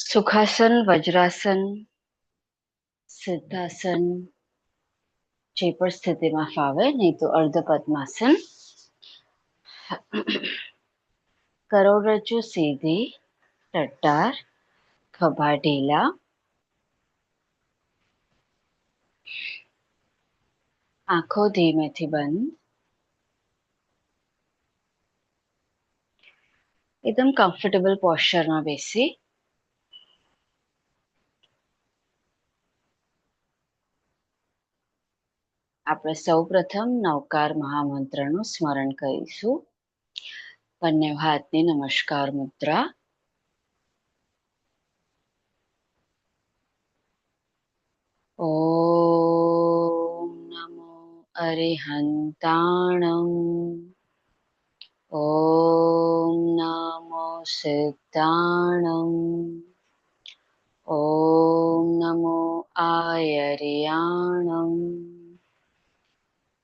સુખાસન, વજ્રાસન, સિદ્ધાસન, જે પણ સ્થિતિમાં ફાવે, નહીં તો અર્ધ પદ્માસન. કરોડરજ્જુ સીધી, ટટ્ટાર, ખભા ઢીલા, આંખો ધીમેથી બંધ, એકદમ કમ્ફર્ટેબલ પોસ્ચરમાં બેસી આપણે સૌ પ્રથમ નવકાર મહામંત્રનું સ્મરણ કરીશું. બંને હાથની નમસ્કાર મુદ્રા. ઓમ નમો અરિહંતાણં. ઓમ નમો સિદ્ધાણં. ઓમ નમો આયર્યાણં.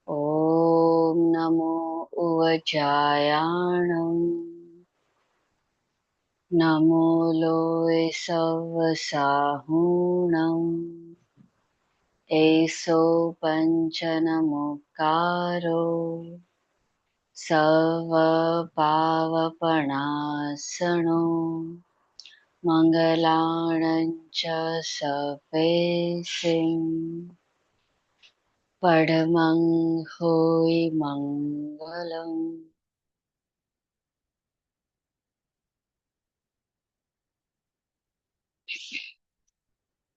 ઓમ નમો ઉવજાયાણં. નમો લોય સવ સાહુણં. એસો પંચનમુકારો સવ પાવપણાસણો મંગલાણં ચ સપેસિં પડમં હોય મંગલં.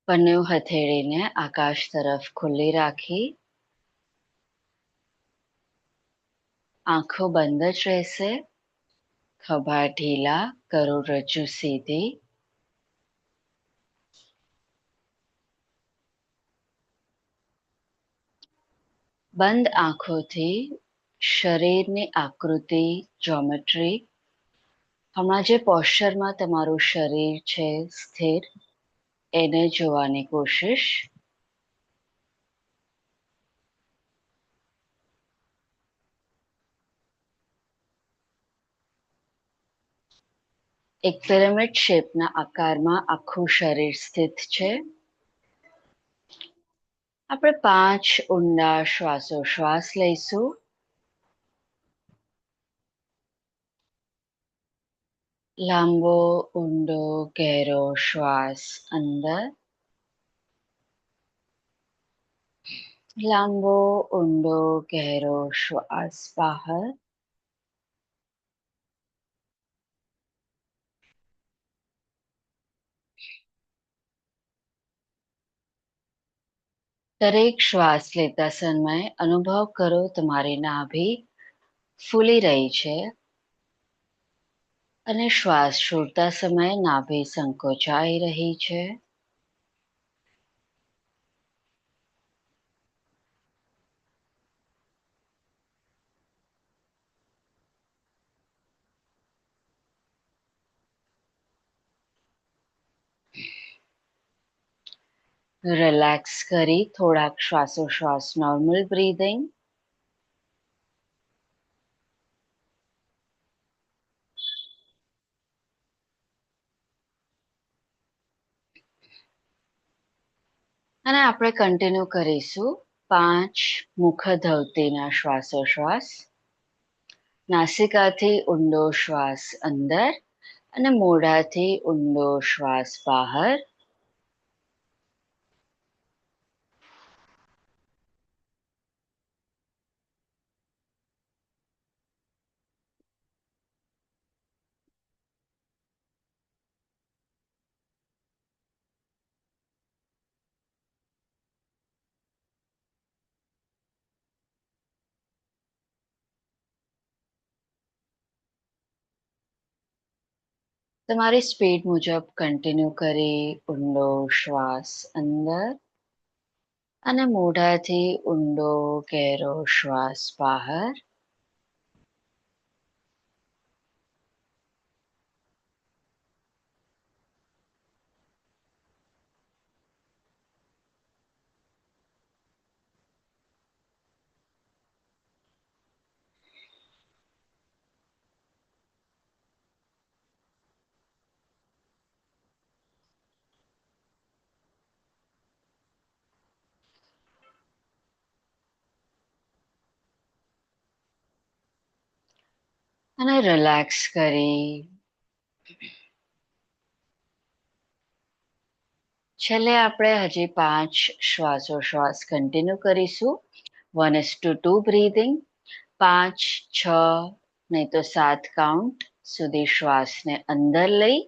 બંને હથેળીને આકાશ તરફ ખુલ્લી રાખી આંખો બંધ જ રહેશે. ખભા ઢીલા, કરોડરજ્જુ સીધી. બંધ આંખોથી શરીરની આકૃતિ, જ્યોમેટ્રી, હમણાં જે પોસ્ચરમાં તમારું શરીર છે સ્થિર, એને જોવાની કોશિશ. એક પિરામિડ શેપના આકારમાં આખું શરીર સ્થિત છે. આપણે 5 ઊંડા શ્વાસોશ્વાસ લઈશું. લાંબો ઊંડો ગહેરો શ્વાસ અંદર. લાંબો ઊંડો ગહેરો શ્વાસ બહાર. દરેક શ્વાસ લેતા સમયે અનુભવ કરો તમારી નાભી ફૂલી રહી છે અને શ્વાસ છોડતા સમયે નાભી સંકોચાઈ રહી છે. રિલેક્સ કરી થોડાક શ્વાસોશ્વાસ નોર્મલ બ્રીધિંગ. અને આપણે કન્ટિન્યુ કરીશું 5 મુખ ધવતીના શ્વાસોશ્વાસ. નાસિકાથી ઊંડો શ્વાસ અંદર અને મોઢાથી ઊંડો શ્વાસ બહાર. તમારી સ્પીડ મુજબ કન્ટિન્યુ કરી ઊંડો શ્વાસ અંદર અને મોઢાથી ઊંડો ગહેરો શ્વાસ બહાર. અને રિલેક્સ કરી છેલ્લે આપણે હજી 5 શ્વાસોશ્વાસ કન્ટિન્યુ કરીશું. 1:2 બ્રીધિંગ. 5, 6 નહીં તો 7 કાઉન્ટ સુધી શ્વાસને અંદર લઈ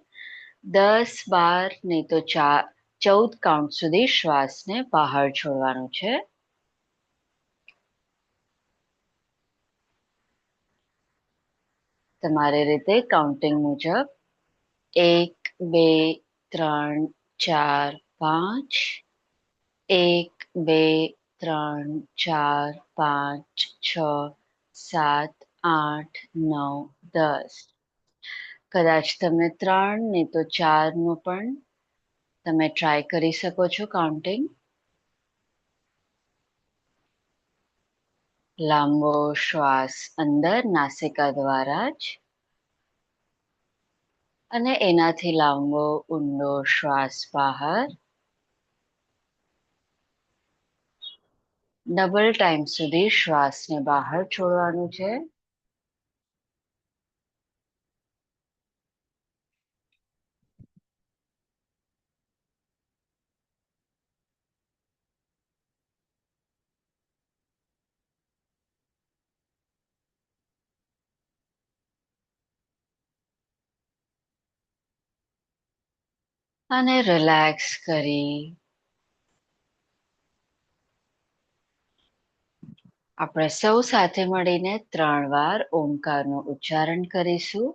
10, 12 નહીં તો 14 કાઉન્ટ સુધી શ્વાસને બહાર છોડવાનું છે. તમારી રીતે કાઉન્ટિંગ મુજબ 1, 2, 3, 4, 5. 1, 2, 3, 4, 5, 6, 7, 8, 9, 10. કદાચ તમે 3 નહીં તો 4 નું પણ તમે ટ્રાય કરી શકો છો કાઉન્ટિંગ. લાંબો શ્વાસ અંદર નાસિકા દ્વારા જ અને એનાથી લાંબો ઊંડો શ્વાસ બહાર. ડબલ ટાઈમ સુધી શ્વાસને બહાર છોડવાનું છે. અને રિલેક્સ કરી આપણે સૌ સાથે મળીને 3 વાર ઓમકારનું ઉચ્ચારણ કરીશું.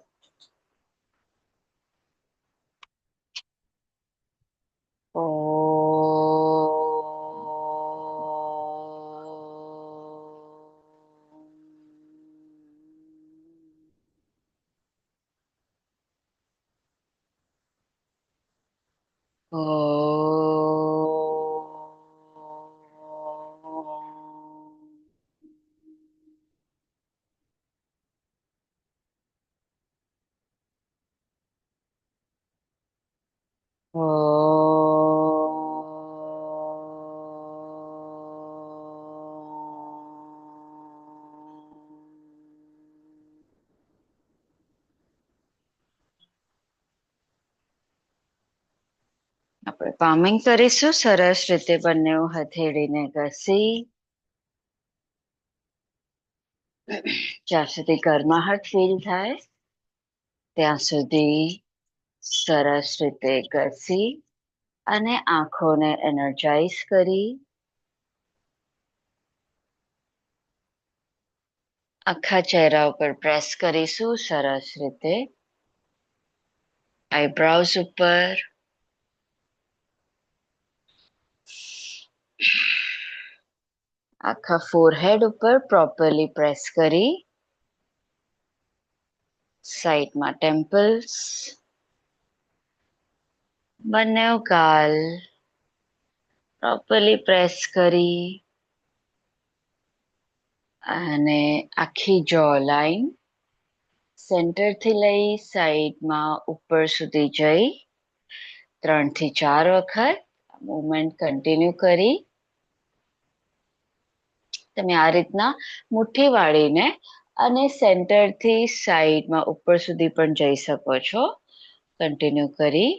આપણે પામિંગ કરીશું. સરસ રીતે બંને હથેળીને ઘસી જ્યાં સુધી ગરમાહટ ફીલ થાય ત્યાં સુધી સરસ રીતે ઘસી અને આંખોને એનર્જાઇઝ કરી આખા ચહેરા ઉપર પ્રેસ કરીશું સરસ રીતે. આઈબ્રાઉઝ ઉપર આખા ફોરહેડ ઉપર પ્રોપરલી પ્રેસ કરી સાઈડમાં ટેમ્પલ્સ, બંને ગાલ પ્રોપરલી પ્રેસ કરી અને આખી જો લાઈન સેન્ટરથી લઈ સાઈડમાં ઉપર સુધી જઈ 3 થી 4 વખત મૂવમેન્ટ કન્ટિન્યુ કરી તમે આ રીતના મુઠ્ઠી વાળીને અને સેન્ટરથી સાઈડમાં ઉપર સુધી પણ જઈ શકો છો. કન્ટિન્યુ કરી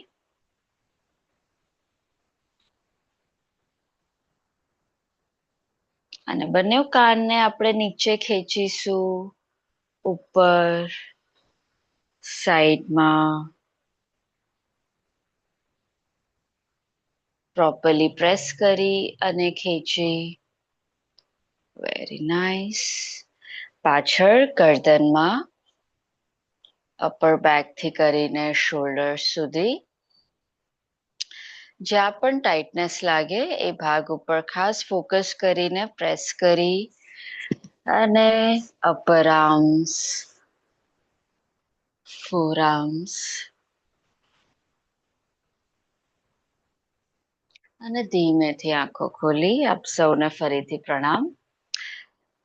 અને બંને કાનને આપણે નીચે ખેંચીશું ઉપર સાઈડમાં પ્રોપરલી પ્રેસ કરી અને ખેંચી. Very nice. પાછળ ગરદનમાં અપર બેક થી કરીને શોલ્ડર સુધી જ્યાં પણ ટાઇટનેસ લાગે એ ભાગ ઉપર ખાસ ફોકસ કરીને પ્રેસ કરી અને અપર આર્મ્સ, ફોર આર્મ્સ અને ધીમેથી આંખો ખોલી આપ સૌને ફરીથી પ્રણામ.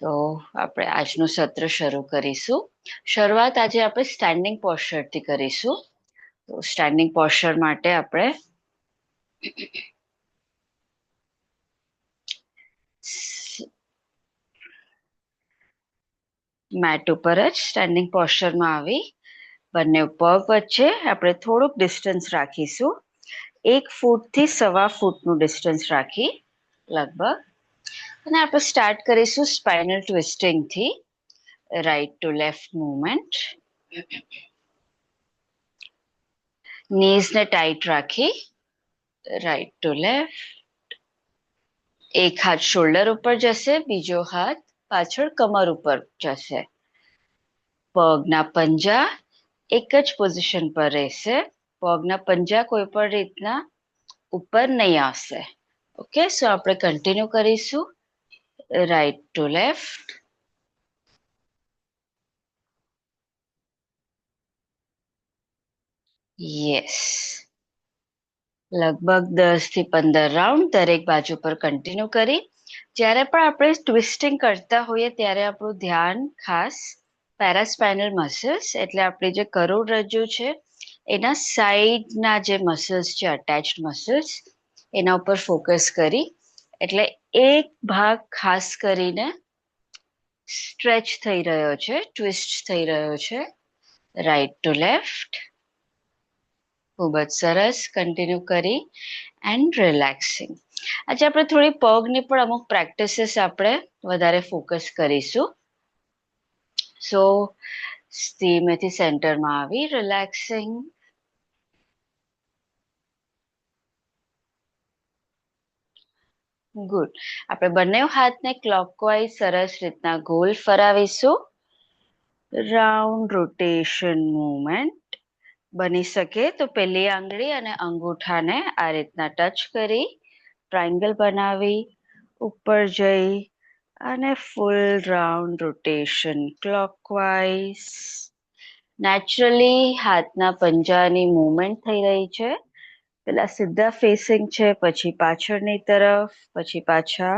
તો આપણે આજનું સત્ર શરૂ કરીશું. શરૂઆત આજે આપણે સ્ટેન્ડિંગ પોસ્ચરથી કરીશું. તો સ્ટેન્ડિંગ પોસ્ચર માટે આપણે મેટ ઉપર જ સ્ટેન્ડિંગ પોસ્ચરમાં આવી બંને પગ વચ્ચે આપણે થોડુંક ડિસ્ટન્સ રાખીશું. 1 ફૂટથી 1.25 ફૂટનું ડિસ્ટન્સ રાખી લગભગ. અને આપણે સ્ટાર્ટ કરીશું સ્પાઇનલ ટ્વિસ્ટિંગથી. Right to left movement. નીઝને ટાઈટ રાખી રાઈટ ટુ લેફ્ટ. એક હાથ શોલ્ડર ઉપર જશે, બીજો હાથ પાછળ કમર ઉપર જશે. પગના પંજા એક જ પોઝિશન પર રહેશે. પગના પંજા કોઈ પણ રીતના ઉપર નહીં આવશે. ઓકે, સો આપણે કન્ટિન્યુ કરીશું રાઈટ ટુ લેફ્ટ. યસ, લગભગ 10 થી 15 રાઉન્ડ દરેક બાજુ પર કન્ટિન્યુ કરી. જ્યારે પણ આપણે ટ્વિસ્ટિંગ કરતા હોઈએ ત્યારે આપણું ધ્યાન ખાસ પેરાસ્પાઇનલ મસલ્સ એટલે આપણી જે કરોડરજ્જુ છે એના સાઈડના જે મસલ્સ છે, અટેચ્ડ મસલ્સ, એના ઉપર ફોકસ કરી. એટલે એક ભાગ ખાસ કરીને સ્ટ્રેચ થઈ રહ્યો છે, ટ્વિસ્ટ થઈ રહ્યો છે. Right to left. ખૂબ જ સરસ. કન્ટિન્યુ કરી એન્ડ રિલેક્સિંગ. આજે આપણે થોડી પગની પણ અમુક પ્રેક્ટિસીસ આપણે વધારે ફોકસ કરીશું. સો ધીમેથી સેન્ટરમાં આવી રિલેક્સિંગ. ગુડ. આપણે બંને હાથને ક્લોકવાઇઝ સરસ રીતના ગોલ ફરાવીશું. Round rotation movement. બની શકે તો પહેલી આંગળી અને અંગૂઠાને આ રીતના ટચ કરી ટ્રાયંગલ બનાવી ઉપર જઈ અને ફૂલ રાઉન્ડ રોટેશન ક્લોકવાઇઝ. નેચરલી હાથના પંજાની મૂવમેન્ટ થઈ રહી છે. પેલા સીધા ફેસિંગ છે, પછી પાછળની તરફ, પછી પાછા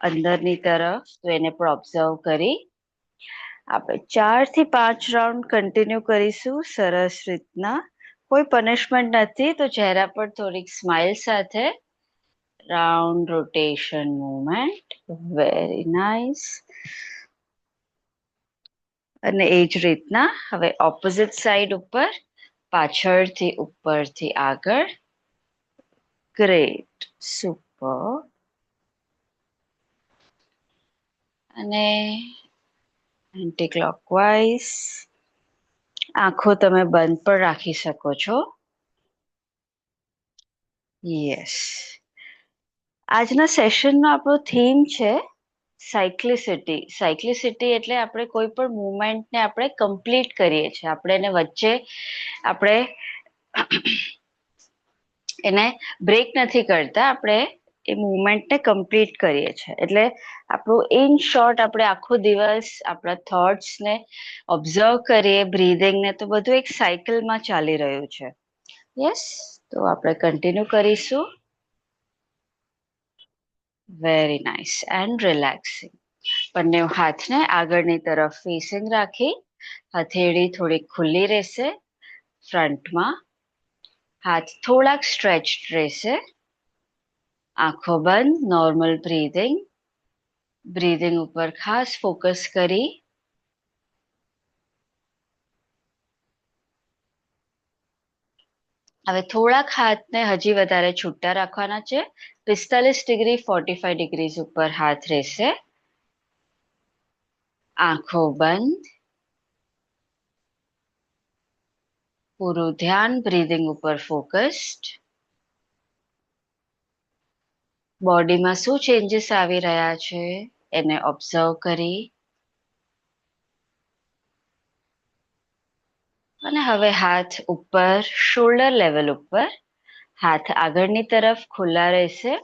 અંદરની તરફ. તો એને પણ ઓબ્ઝર્વ કરી આપણે 4 થી 5 રાઉન્ડ કન્ટિન્યુ કરીશું સરસ રીતના. કોઈ પનિશમેન્ટ નથી, તો ચહેરા પર થોડીક સ્માઇલ સાથે round rotation movement. Very nice. અને એ જ રીતના હવે ઓપોઝિટ સાઈડ ઉપર પાછળથી ઉપરથી આગળ. Great, super. અને એન્ટી ક્લોકવાઇઝ. આંખો તમે બંધ પણ રાખી શકો છો. યસ. આજના સેશનનો આપણો થીમ છે સાયક્લિસિટી. સાયક્લિસિટી એટલે આપણે કોઈ પણ મુવમેન્ટને આપણે કમ્પ્લીટ કરીએ છીએ. આપણે એને વચ્ચે આપણે એને બ્રેક નથી કરતા, આપણે એ મુવમેન્ટને કમ્પ્લીટ કરીએ છીએ. એટલે આપણું ઇન શોર્ટ આપણે આખો દિવસ આપણા થોટ્સને ઓબ્ઝર્વ કરીએ, બ્રીધિંગને, તો બધું એક સાયકલમાં ચાલી રહ્યું છે. યસ, તો આપણે કન્ટિન્યુ કરીશું. Very nice and relaxing. બંને હાથને આગળની તરફ ફેસિંગ રાખી હથેળી થોડી ખુલ્લી રહેશે ફ્રન્ટમાં. હાથ થોડાક સ્ટ્રેચ રહેશે. આંખો બંધ. Normal breathing. બ્રીધિંગ ઉપર ખાસ ફોકસ કરી હવે થોડાક હાથને હજી વધારે છૂટા રાખવાના છે. 45 ડિગ્રી 45 ડિગ્રીઝ ઉપર હાથ રહેશે. આંખો બંધ. પૂરું ધ્યાન બ્રીધિંગ ઉપર ફોકસ્ડ. બોડીમાં શું ચેન્જીસ આવી રહ્યા છે એને ઓબ્ઝર્વ કરી અને હવે હાથ ઉપર શોલ્ડર લેવલ ઉપર. હાથ આગળની તરફ ખુલ્લા રહેશે.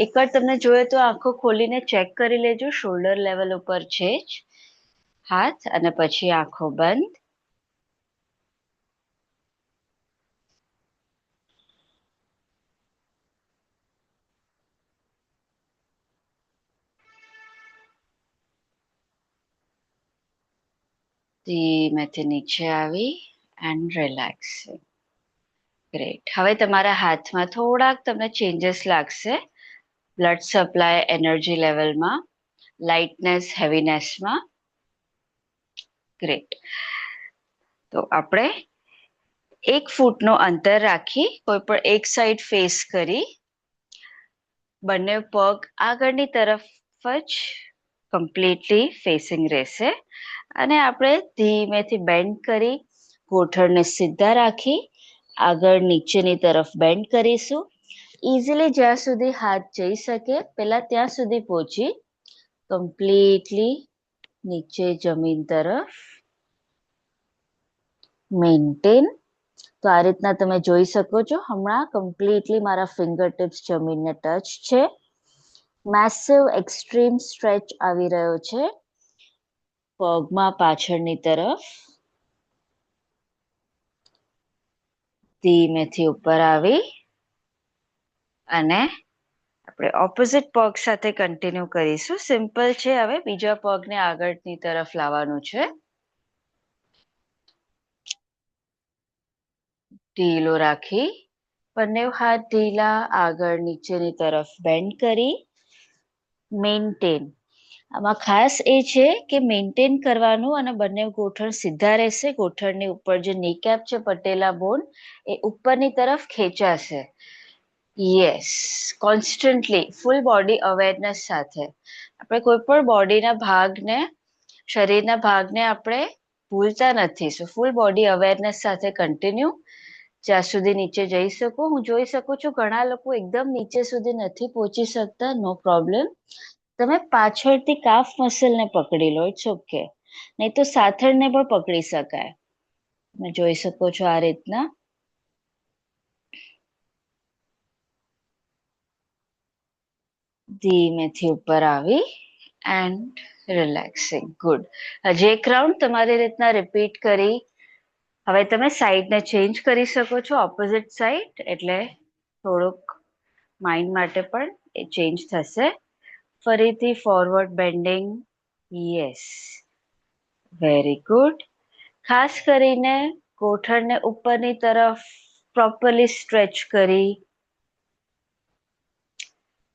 એકવાર તમને જોઈએ તો આંખો ખોલીને ચેક કરી લેજો શોલ્ડર લેવલ ઉપર છે જ હાથ, અને પછી આંખો બંધ. ધીમેથી નીચે આવી એન્ડ રિલેક્સિંગ. ગ્રેટ. હવે તમારા હાથમાં થોડાક તમને ચેન્જીસ લાગશે બ્લડ સપ્લાય, એનર્જી લેવલમાં, લાઇટનેસ, હેવીનેસમાં. ગ્રેટ. તો આપણે 1 ફૂટનો અંતર રાખી કોઈ પણ એક સાઈડ ફેસ કરી બંને પગ આગળની તરફ જ કમ્પ્લીટલી ફેસિંગ રહેશે અને આપણે ધીમેથી બેન્ડ કરી ગોઠણને સીધા રાખી આગળ નીચેની તરફ બેન્ડ કરીશું. ઇઝીલી જ્યાં સુધી હાથ જઈ શકે પહેલા ત્યાં સુધી પહોંચી કમ્પ્લીટલી નીચે જમીન તરફ મેન્ટેન. તો આ રીતના તમે જોઈ શકો છો હમણાં કમ્પ્લીટલી મારા ફિંગર ટિપ્સ જમીનને ટચ છે. મેસિવ એક્સ્ટ્રીમ સ્ટ્રેચ આવી રહ્યો છે પગમાં પાછળની તરફ. ધીમેથી ઉપર આવી અને આપણે ઓપોઝિટ પગ સાથે કન્ટિન્યુ કરીશું. સિમ્પલ છે. હવે બીજા પગને આગળની તરફ લાવવાનું છે. ઢીલો રાખી બંને હાથ ઢીલા આગળ નીચેની તરફ બેન્ડ કરી મેન્ટેન. આમાં ખાસ એ છે કે મેન્ટેન કરવાનું અને બંને ગોઠણ સીધા રહેશે. ગોઠણની ઉપર જે નીકેપ છે પટેલા બોન એ ઉપરની તરફ ખેંચાશે. Yes, constantly full body awareness સાથે આપણે કોઈ પણ બોડીના ભાગને શરીરના ભાગને આપણે ભૂલતા નથી. સો ફૂલ બોડી અવેરનેસ સાથે કન્ટિન્યુ જ્યાં સુધી નીચે જઈ શકું. હું જોઈ શકું છું ઘણા લોકો એકદમ નીચે સુધી નથી પહોંચી શકતા. નો પ્રોબ્લેમ. તમે પાછળથી કાફ મસલને પકડી લો. It's okay. નહીં તો સાથળને પણ પકડી શકાય. તમે જોઈ શકો છો આ રીતના. ધીમેથી ઉપર આવી એન્ડ રિલેક્સિંગ. ગુડ. હજી એક રાઉન્ડ તમારી રીતના રિપીટ કરી હવે તમે સાઈડને ચેન્જ કરી શકો છો ઓપોઝિટ સાઈડ એટલે થોડુંક માઇન્ડ માટે પણ એ ચેન્જ થશે. ફરીથી forward bending. Yes, very good. ખાસ કરીને ગોઠણને ઉપરની તરફ પ્રોપરલી સ્ટ્રેચ કરી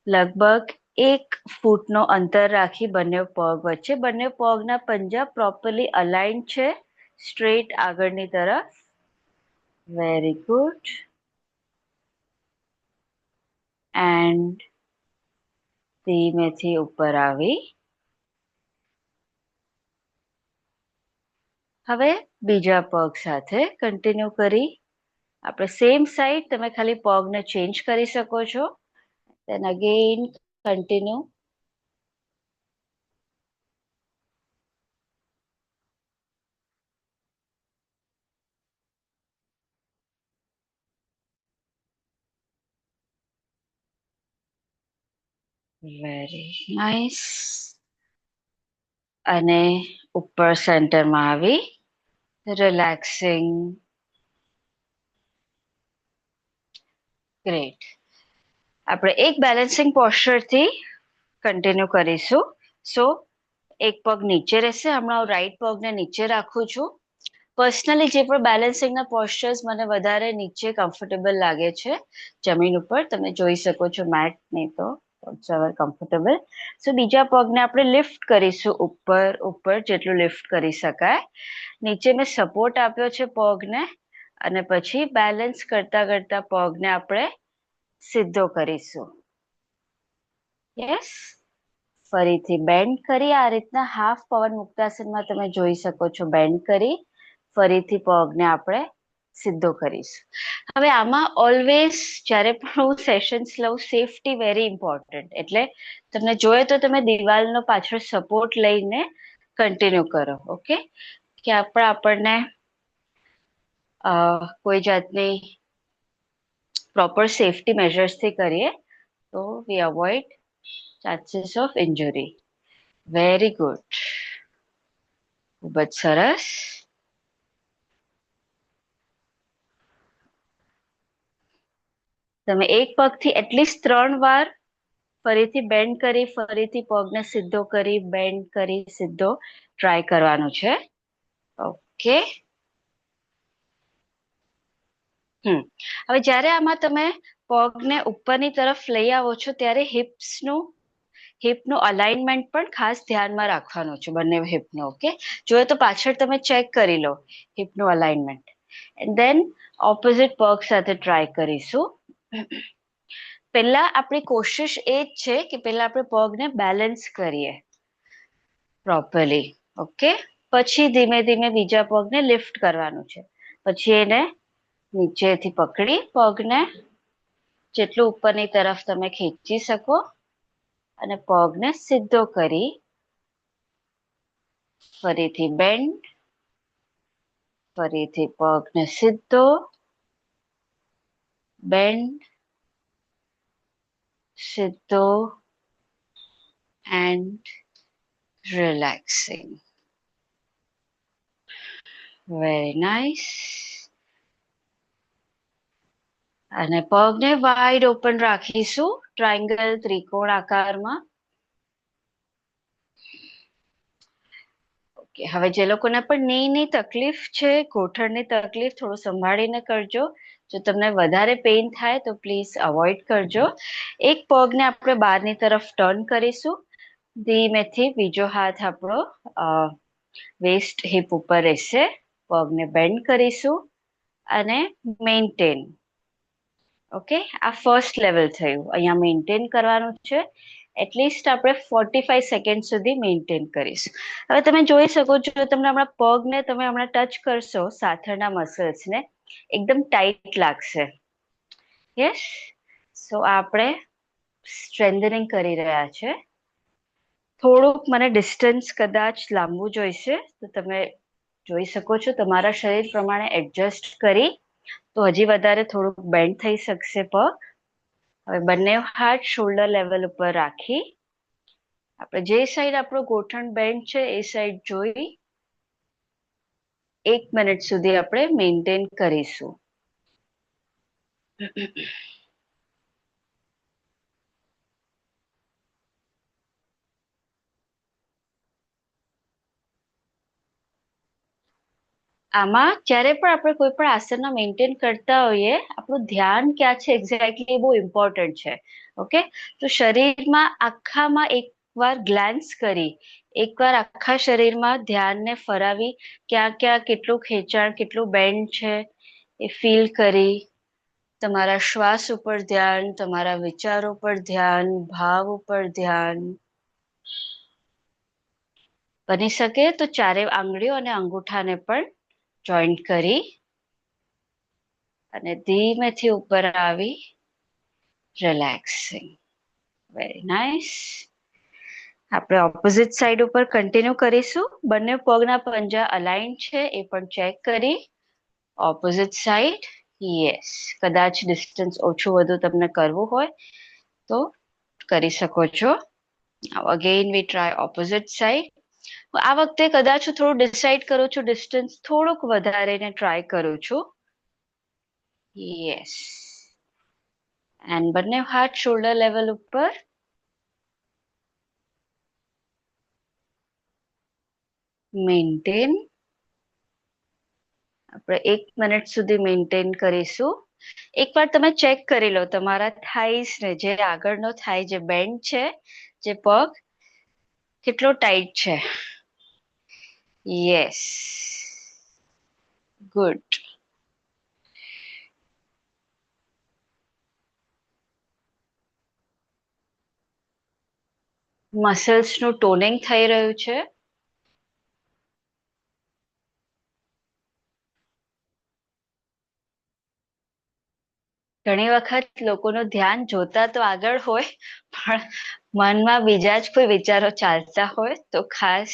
લગભગ 1 ફૂટનો અંતર રાખી બંને પગ વચ્ચે બંને પગના પંજા પ્રોપરલી અલાઇન્ડ છે સ્ટ્રેટ આગળની તરફ. Very good. એન્ડ ધીમેથી ઉપર આવી હવે બીજા પગ સાથે કન્ટિન્યુ કરી આપણે સેમ સાઈડ તમે ખાલી પગને ચેન્જ કરી શકો છો. then again continue. very nice. અને ઉપર સેન્ટરમાં આવી રિલેક્સિંગ. ગ્રેટ. આપણે એક બેલેન્સિંગ પોસ્ચરથી કન્ટિન્યુ કરીશું. સો એક પગ નીચે રહેશે. હમણાં હું રાઈટ પગને નીચે રાખું છું. પર્સનલી જે પણ બેલેન્સિંગના પોસ્ચર્સ મને વધારે નીચે કમ્ફર્ટેબલ લાગે છે જમીન ઉપર. તમે જોઈ શકો છો મેટ નહીં તો કમ્ફર્ટેબલ. સો બીજા પગને આપણે લિફ્ટ કરીશું ઉપર ઉપર જેટલું લિફ્ટ કરી શકાય. નીચે મેં સપોર્ટ આપ્યો છે પગને અને પછી બેલેન્સ કરતા કરતા પગને આપણે સીધો કરીશું. યસ. ફરીથી બેન્ડ કરી આ રીતના હાફ પવન મુક્તાસનમાં તમે જોઈ શકો છો બેન્ડ કરી ફરીથી પગને આપણે સીધો કરીશું. હવે આમાં ઓલવેઝ જ્યારે પણ હું સેશન્સ લઉં સેફટી વેરી ઇમ્પોર્ટન્ટ. એટલે તમને જોઈએ તો તમે દિવાલનો પાછળ સપોર્ટ લઈને કન્ટિન્યુ કરો. ઓકે, કે આપણને કોઈ જાતની પ્રોપર સેફટી મેજર્સથી કરીએ તો we avoid chances of injury. Very good. ખૂબ જ સરસ. તમે એક પગથી એટલીસ્ટ 3 વાર ફરીથી બેન્ડ કરી ફરીથી પગને સીધો કરી બેન્ડ કરી સીધો ટ્રાય કરવાનું છે. ઓકે. હવે જ્યારે આમાં તમે પગને ઉપરની તરફ લઈ આવો છો ત્યારે હિપ્સનું હિપનું અલાઇનમેન્ટ પણ ખાસ ધ્યાનમાં રાખવાનું છે બંને હિપનું. ઓકે, જોઈએ તો પાછળ તમે ચેક કરી લો હિપનું અલાઇનમેન્ટ. એન્ડ દેન ઓપોઝિટ પગ સાથે ટ્રાય કરીશું. પહેલા આપણી કોશિશ એ જ છે કે પહેલા આપણે પગને બેલેન્સ કરીએ પ્રોપરલી. ઓકે, પછી ધીમે ધીમે બીજા પગને લિફ્ટ કરવાનું છે. પછી એને નીચેથી પકડી પગને જેટલું ઉપરની તરફ તમે ખેંચી શકો અને પગને સીધો કરી ફરીથી બેન્ડ, ફરીથી પગને સીધો, બેન્ડ, સીધો એન્ડ રિલેક્સિંગ. Very nice. અને પગને વાઇડ ઓપન રાખીશું ટ્રાયંગલ ત્રિકોણ આકારમાં. ઓકે, હવે જે લોકોને પણ નીની તકલીફ છે, ઘૂંટણની તકલીફ, થોડું સંભાળીને કરજો. જો તમને વધારે પેઇન થાય તો પ્લીઝ અવોઇડ કરજો. એક પગને આપણે બહારની તરફ ટર્ન કરીશું. ધીમેથી બીજો હાથ આપણો વેસ્ટ હિપ ઉપર રહેશે. પગને બેન્ડ કરીશું અને મેન્ટેન. ઓકે, આ ફર્સ્ટ લેવલ થયું. અહીંયા મેન્ટેન કરવાનું છે. એટલીસ્ટ આપણે 45 સેકન્ડ સુધી મેન્ટેન કરીશું. હવે તમે જોઈ શકો છો, તમને હમણાં પગને તમે હમણાં ટચ કરશો સાથળના મસલ્સને, એકદમ ટાઈટ લાગશે. યસ, સો આપણે સ્ટ્રેન્થનિંગ કરી રહ્યા છે. થોડુંક મને ડિસ્ટન્સ કદાચ લાંબુ જોઈશે તો તમે જોઈ શકો છો તમારા શરીર પ્રમાણે એડજસ્ટ કરી તો હજી વધારે થોડુંક બેન્ડ થઈ શકશે પગ. હવે બંને હાથ શોલ્ડર લેવલ ઉપર રાખી આપણે જે સાઈડ આપણો ગોઠણ બેન્ડ છે એ સાઈડ જોઈ 1 મિનિટ સુધી આપણે મેન્ટેન કરીશું. આમાં જ્યારે પણ આપણે કોઈ પણ આસનના મેન્ટેન કરતા હોઈએ, આપણું ધ્યાન ક્યાં છે એક્ઝેક્ટલી બહુ ઇમ્પોર્ટન્ટ છે. ઓકે, તો શરીરમાં આખામાં એકવાર ગ્લાન્સ કરી, એકવાર આખા શરીરમાં ધ્યાનને ફરાવી, ક્યાં ક્યાં કેટલું ખેંચાણ, કેટલું બેન્ડ છે એ ફીલ કરી, તમારા શ્વાસ ઉપર ધ્યાન, તમારા વિચારો પર ધ્યાન, ભાવ ઉપર ધ્યાન. બની શકે તો ચારે આંગળીઓ અને અંગૂઠાને પણ જોઈન્ટ કરી અને ધીમેથી ઉપર આવી રિલેક્સિંગ. Very nice. આપણે ઓપોઝિટ સાઈડ ઉપર કન્ટિન્યુ કરીશું. બંને પગના પંજા અલાઇન છે એ પણ ચેક કરી. Opposite side. યસ, કદાચ ડિસ્ટન્સ ઓછું વધુ તમને કરવું હોય તો કરી શકો છો. અગેન વી ટ્રાય ઓપોઝિટ સાઈડ. આ વખતે કદાચ હું થોડું ડિસાઈડ કરું છું, ડિસ્ટન્સ થોડુંક વધારીને ટ્રાય કરું છું. યસ, એન્ડ બંને હાથ શોલ્ડર લેવલ ઉપર. મેન્ટેન. આપણે 1 મિનિટ સુધી મેન્ટેન કરીશું. એકવાર તમે ચેક કરી લો તમારા થાઈસ ને, જે આગળનો થાઈ જે બેન્ડ છે, જે પગ કેટલો ટાઈટ છે. Yes, good. મસલ્સનું ટોનિંગ થઈ રહ્યું છે. ઘણી વખત લોકોનું ધ્યાન જોતા તો આગળ હોય પણ મનમાં બીજા જ કોઈ વિચારો ચાલતા હોય, તો ખાસ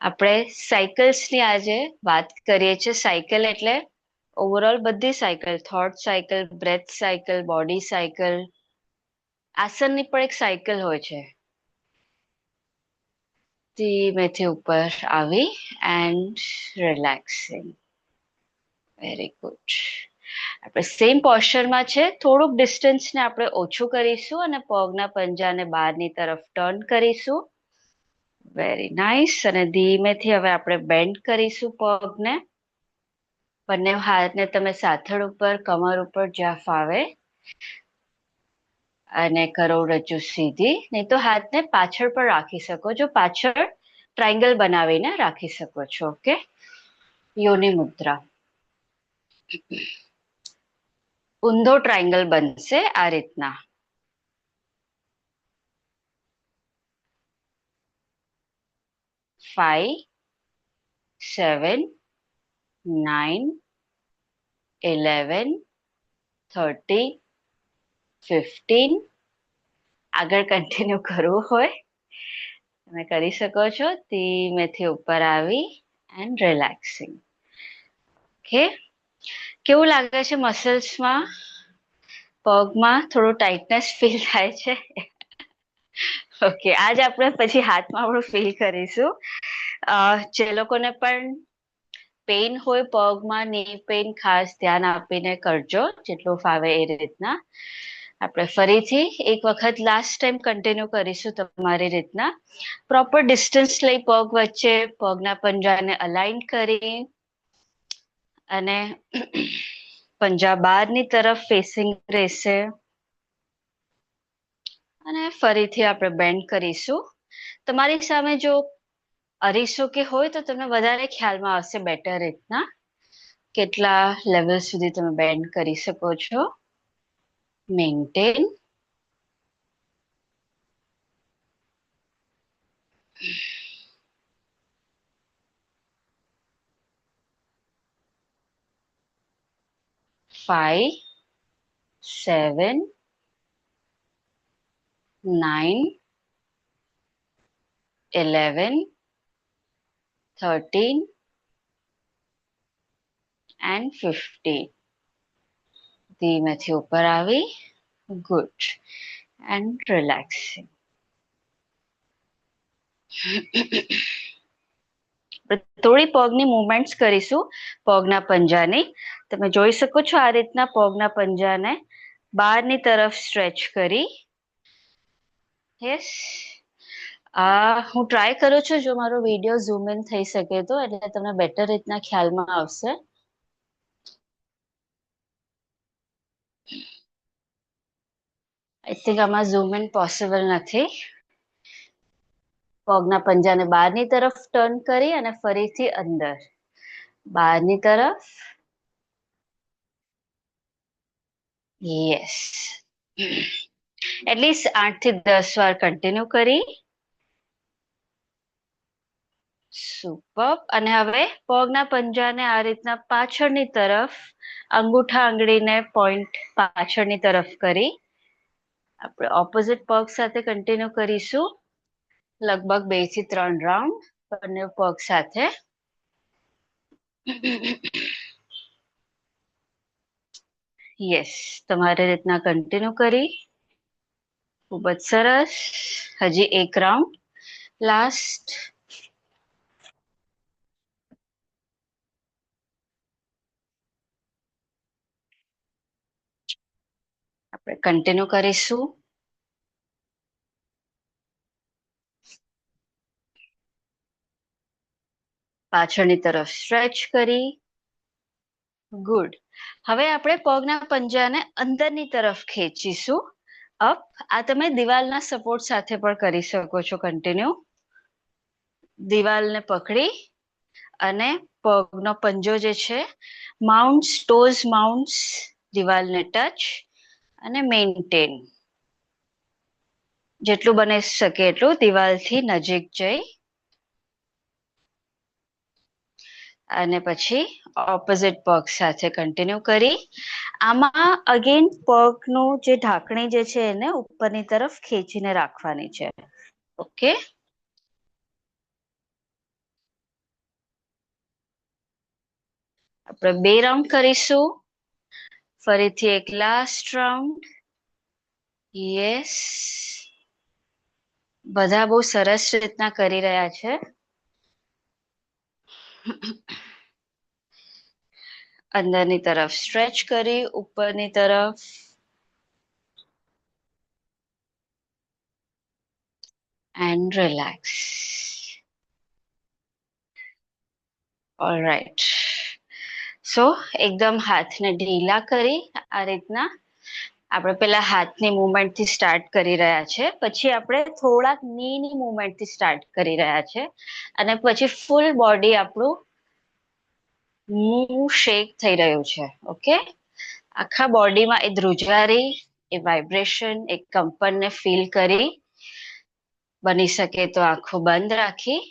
આપણે સાયકલ્સની આજે વાત કરીએ છીએ. સાયકલ એટલે ઓવરઓલ બધી cycle, thought cycle, breath cycle, body cycle. આસનની પણ એક સાયકલ હોય છે. ધીમેથી ઉપર આવી એન્ડ રિલેક્સિંગ. Very good. આપણે સેમ પોસ્ચરમાં છે. થોડુંક ડિસ્ટન્સને આપણે ઓછું કરીશું અને પગના પંજાને બહારની તરફ ટર્ન કરીશું. Very nice. અને ધીમેથી હવે આપણે બેન્ડ કરીશું પગને. બંને હાથને તમે સાથળ ઉપર, કમર ઉપર જ્યાં ફાવે અને કરોડરજ્જુ સીધી, નહીં તો હાથને પાછળ પણ રાખી શકો છો, પાછળ ટ્રાયંગલ બનાવીને રાખી શકો છો. ઓકે, યોની મુદ્રા. ઊંધો ટ્રાયંગલ બનશે આ રીતના. 5, 7, 9, 11, 30, 15. આગળ કન્ટિન્યુ કરવું હોય તમે કરી શકો છો. ધીમેથી ઉપર આવી એન્ડ રિલેક્સિંગ. ઓકે, કેવું લાગે છે મસલ્સમાં, પગમાં થોડું ટાઇટનેસ ફીલ થાય છે? ઓકે, આજ આપણે પછી હાથમાં આપણું ફીલ કરીશું. જે લોકોને પણ પેઇન હોય પગમાં, ની પેઇન, ખાસ ધ્યાન આપીને કરજો જેટલું ફાવે એ રીતના. આપણે ફરીથી એક વખત લાસ્ટ ટાઈમ કન્ટિન્યુ કરીશું તમારી રીતના. પ્રોપર ડિસ્ટન્સ લઈ પગ વચ્ચે, પગના પંજાને અલાઇન કરી અને પંજા બહારની તરફ ફેસિંગ રહેશે. અને ફરીથી આપણે બેન્ડ કરીશું. તમારી સામે જો અરીસો કે હોય તો તમને વધારે ખ્યાલમાં આવશે બેટર રીતના કેટલા લેવલ સુધી તમે બેન્ડ કરી શકો છો. મેન્ટેન. Five, 7, 9, 11, 13 and 15. ધીમેથી ઉપર આવી, ગુડ, એન્ડ રિલેક્સિંગ. થોડી પગની મુવમેન્ટ્સ કરીશું, પગના પંજાની. તમે જોઈ શકો છો આ રીતના પગના પંજાને બહારની તરફ સ્ટ્રેચ કરી. યસ, હું ટ્રાય કરું છું જો મારો વિડીયો ઝૂમ ઇન થઈ શકે તો, એટલે તમને બેટર રીતના ખ્યાલમાં આવશે. આઈ થિંક આમાં ઝૂમ ઇન પોસિબલ નથી. પગના પંજાને બહારની તરફ ટર્ન કરી અને ફરીથી અંદર, બહારની તરફ. યસ, એટલીસ્ટ 8 થી 10 વાર કન્ટિન્યુ કરી. સુપર. અને હવે પગના પંજાને આ રીતના પાછળની તરફ, અંગૂઠા આંગળીને પોઈન્ટ પાછળની તરફ કરી. આપણે ઓપોઝિટ પગ સાથે કન્ટિન્યુ કરીશું લગભગ 2 થી 3 રાઉન્ડ બંને પગ સાથે. યસ, તમારી રીતના કન્ટિન્યુ કરી. ખૂબ જ સરસ. હજી એક રાઉન્ડ લાસ્ટ. આપણે કન્ટિન્યુ કરીશું. પાછળની તરફ સ્ટ્રેચ કરી. ગુડ. હવે આપણે પગના પંજાને અંદરની તરફ ખેંચીશું અપ. આ તમે દિવાલના સપોર્ટ સાથે પણ કરી શકો છો કન્ટિન્યુ. દિવાલને પકડી અને પગનો પંજો જે છે માઉન્ટ્સ, ટોઝ માઉન્ટ્સ, દિવાલને ટચ અને મેન્ટેન. જેટલું બની શકે એટલું દિવાલથી નજીક જઈ અને પછી ઓપોઝિટ પગ સાથે કન્ટિન્યુ કરી. આમાં અગેન પગનું જે ઢાંકણી જે છે એને ઉપરની તરફ ખેંચીને રાખવાની છે. ઓકે, આપણે 2 રાઉન્ડ કરીશું. ફરીથી એક લાસ્ટ રાઉન્ડ. યસ, બધા બહુ સરસ રીતના કરી રહ્યા છે. અંદરની તરફ સ્ટ્રેચ કરી, ઉપરની તરફ એન્ડ રિલેક્સ. ઓલરાઈટ. સો એકદમ હાથને ઢીલા કરી આ રીતના આપણે પેલા હાથની મુવમેન્ટ થી સ્ટાર્ટ કરી રહ્યા છે, પછી આપણે થોડાક નીની મુવમેન્ટ થી સ્ટાર્ટ કરી રહ્યા છે, અને પછી ફૂલ બોડી આપણું મૂવ શેક થઈ રહ્યું છે. ઓકે, આખા બોડીમાં એ ધ્રુજારી, એ વાઇબ્રેશન, એ કંપનને ફીલ કરી, બની શકે તો આંખો બંધ રાખી.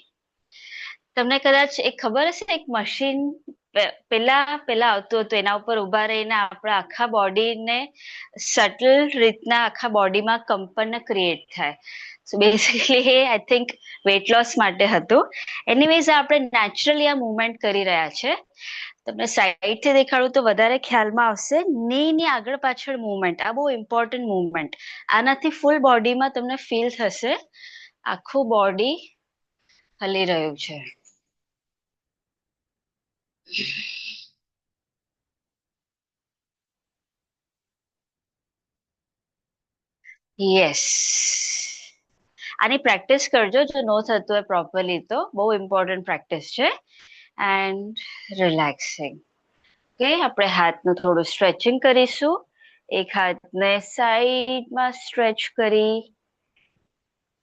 તમને કદાચ એ ખબર હશે, એક મશીન પેલા પેલા આવતું હતું, એના ઉપર ઉભા રહીને આપણા આખા બોડીને સટલ રીતના આખા બોડીમાં કંપન ક્રિએટ થાય. સો basically I think weight loss માટે હતું. એનીવેઝ આપણે નેચરલી આ મુવમેન્ટ કરી રહ્યા છે. તમને સાઈડ થી દેખાડું તો વધારે ખ્યાલમાં આવશે. ની આગળ પાછળ મુવમેન્ટ, આ બહુ ઇમ્પોર્ટન્ટ મુવમેન્ટ. આનાથી ફૂલ બોડીમાં તમને ફીલ થશે આખું બોડી હલી રહ્યું છે. યસ, આની પ્રેક્ટિસ કરજો જો નો થતું હોય પ્રોપરલી તો. બહુ ઇમ્પોર્ટન્ટ પ્રેક્ટિસ છે. And relaxing. ઓકે, આપણે હાથનું થોડું સ્ટ્રેચિંગ કરીશું. એક હાથને સાઈડમાં સ્ટ્રેચ કરી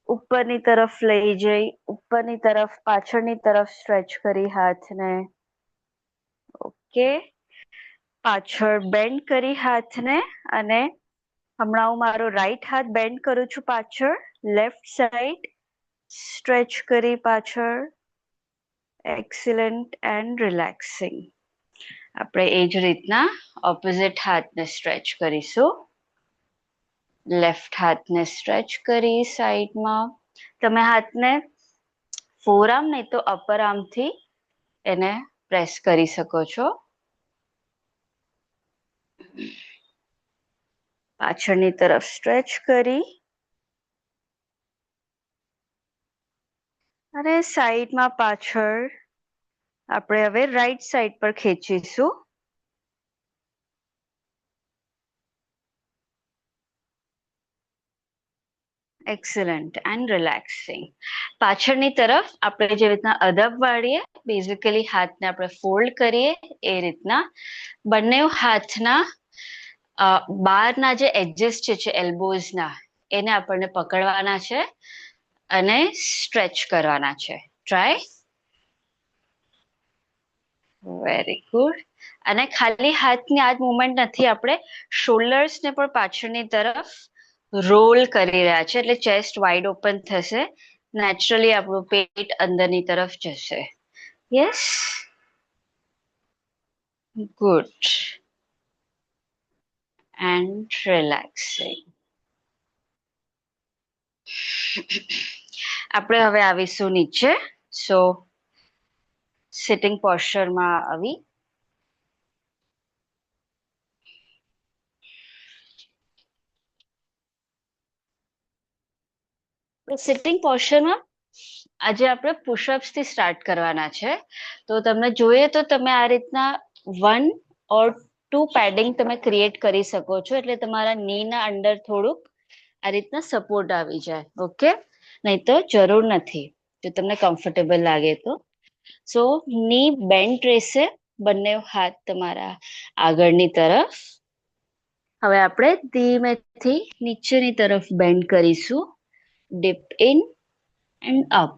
ઉપરની તરફ લઈ જઈ, ઉપરની તરફ પાછળની તરફ સ્ટ્રેચ કરી હાથને. ઓકે, પાછળ બેન્ડ કરી હાથને, અને હમણાં હું મારો રાઈટ હાથ બેન્ડ કરું છું પાછળ, લેફ્ટ સાઈડ સ્ટ્રેચ કરી પાછળ. Excellent and relaxing. આપણે એ જ રીતના ઓપોઝિટ હાથને સ્ટ્રેચ કરીશું. લેફ્ટ હાથને સ્ટ્રેચ કરી સાઈડમાં. તમે હાથને ફોર આર્મ નહીં તો અપર આર્મથી એને પ્રેસ કરી શકો છો. પાછળની તરફ સ્ટ્રેચ કરી અને સાઈડમાં પાછળ આપણે હવે રાઈટ સાઈડ પર ખેંચીશું. Excellent and relaxing. પાછળની તરફ આપણે જે રીતના અદબ વાળીએ, બેઝિકલી હાથને આપણે ફોલ્ડ કરીએ એ રીતના બંને હાથના બહારના જે એડજસ્ટ છે એલ્બોઝના, એને આપણને પકડવાના છે અને સ્ટ્રેચ કરવાના છે. ટ્રાય. Very good. અને ખાલી હાથની આ જ મુવમેન્ટ નથી, આપણે શોલ્ડર્સને પણ પાછળની તરફ રોલ કરી રહ્યા છે, એટલે ચેસ્ટ વાઇડ ઓપન થશે. નેચરલી આપણું પેટ અંદરની તરફ જશે. Yes, good. And relaxing. આપણે હવે આવીશું નીચે. સો સિટિંગ પોસ્ચરમાં આવી. સિટિંગ પોસ્ચરમાં આજે આપણે પુશઅપ્સ થી સ્ટાર્ટ કરવાના છે. તો તમને જોઈએ તો તમે આ રીતના 1 or 2 પેડિંગ તમે ક્રિએટ કરી શકો છો, એટલે તમારા નીના અંડર થોડુંક આ રીતના સપોર્ટ આવી જાય. ઓકે, નહીં તો જરૂર નથી, જો તમને કમ્ફર્ટેબલ લાગે તો. સો ની બેન્ડ રહેશે, બંને હાથ તમારા આગળની તરફ. હવે આપણે ધીમેથી નીચેની તરફ બેન્ડ કરીશું. Dip in and up.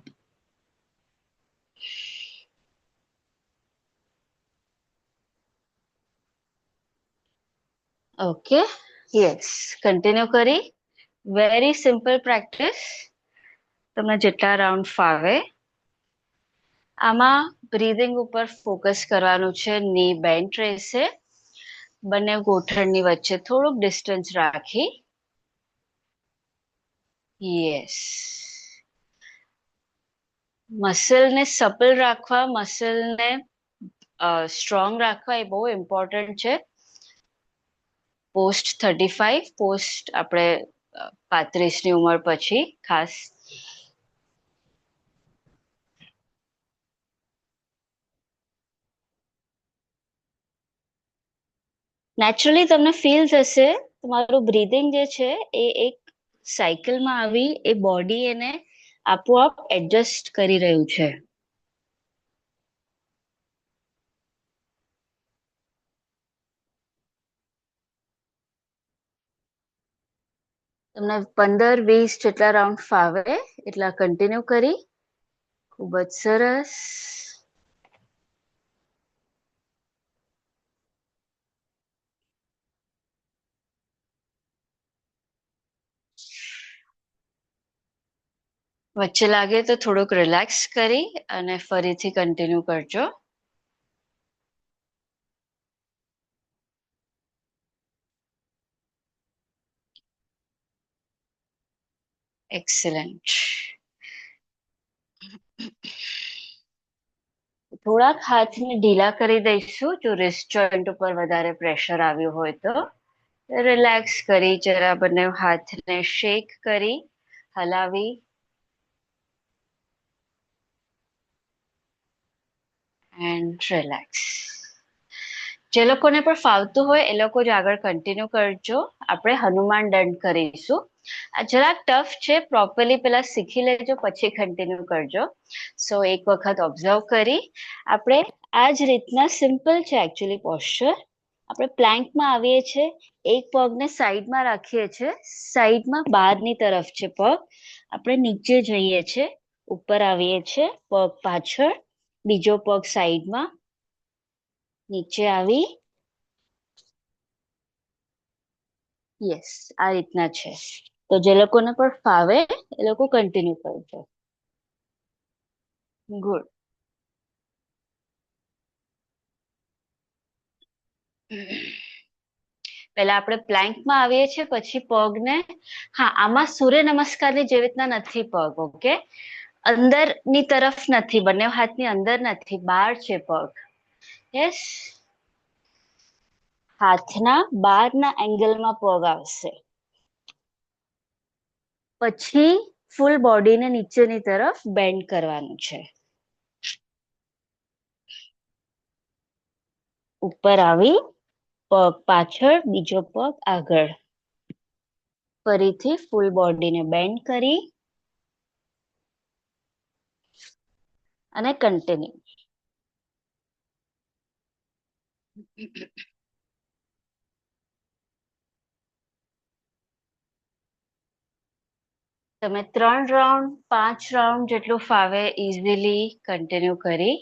Okay, yes, continue કરી. વેરી સિમ્પલ પ્રેક્ટિસ, તમને જેટલા રાઉન્ડ ફાવે. આમાં બ્રીધિંગ ઉપર ફોકસ કરવાનું છે. ની બેન્ડ રહેશે, બંને ગોઠણની વચ્ચે થોડુંક ડિસ્ટન્સ રાખી. યસ, મસલને સપલ રાખવા, મસલને સ્ટ્રોંગ રાખવા એ બહુ ઇમ્પોર્ટન્ટ છે. પોસ્ટ 35, પોસ્ટ આપણે 35ની ઉંમર પછી ખાસ. નેચરલી તમને ફીલ થશે તમારું બ્રીધિંગ જે છે એ એક સાયકલમાં આવી એ બોડી એને આપોઆપ એડજસ્ટ કરી રહ્યું છે. તમને 15-20 જેટલા રાઉન્ડ ફાવે એટલા કન્ટિન્યુ કરી. ખૂબ જ સરસ. વચ્ચે લાગે તો થોડુંક રિલેક્સ કરી અને ફરીથી કન્ટિન્યુ કરજો. એક્સેલન્ટ. થોડાક હાથને ઢીલા કરી દઈશું જો રિસ્ટ જોઈન્ટ ઉપર વધારે પ્રેશર આવ્યું હોય તો. રિલેક્સ કરી જરા બંને હાથને શેક કરી હલાવી એન્ડ રિલેક્સ. જે લોકોને પણ ફાવતું હોય એ લોકો જ આગળ કન્ટિન્યુ કરજો. આપણે હનુમાન દંડ કરીશું. આ જરાક ટફ છે, પ્રોપરલી પેલા શીખી લેજો પછી કન્ટિન્યુ કરજો. સો એક વખત ઓબ્ઝર્વ કરી આપણે આ જ રીતના સિમ્પલ છે એકચ્યુઅલી પોસ્ચર. આપણે પ્લેન્કમાં આવીએ છીએ, એક પગને સાઈડમાં રાખીએ છીએ, સાઈડમાં બહારની તરફ છે પગ. આપણે નીચે જઈએ છીએ, ઉપર આવીએ છીએ, પગ પાછળ, બીજો પગ સાઈડમાં, નીચે આવી. યસ, આ રીતના છે. તો જે લોકોને પણ ફાવે એ લોકો કન્ટિન્યુ કરજો. ગુડ. પહેલા આપણે પ્લેન્કમાં આવીએ છીએ, પછી પગને, હા આમાં સૂર્ય નમસ્કારની જેવી રીતના નથી પગ, ઓકે? અંદરની તરફ નથી, બંને હાથની અંદર નથી, બહાર છે પગ. યસ, હાથના બહારના એંગલમાં પગ આવશે. પછી ફૂલ બોડીને નીચેની તરફ બેન્ડ કરવાનું છે. ઉપર આવી, પગ પાછળ, બીજો પગ આગળ. ફરીથી ફૂલ બોડીને બેન્ડ કરી અને કન્ટિન્યુ. તમે 3 રાઉન્ડ 5 રાઉન્ડ જેટલું ફાવે ઇઝીલી કન્ટિન્યુ કરી.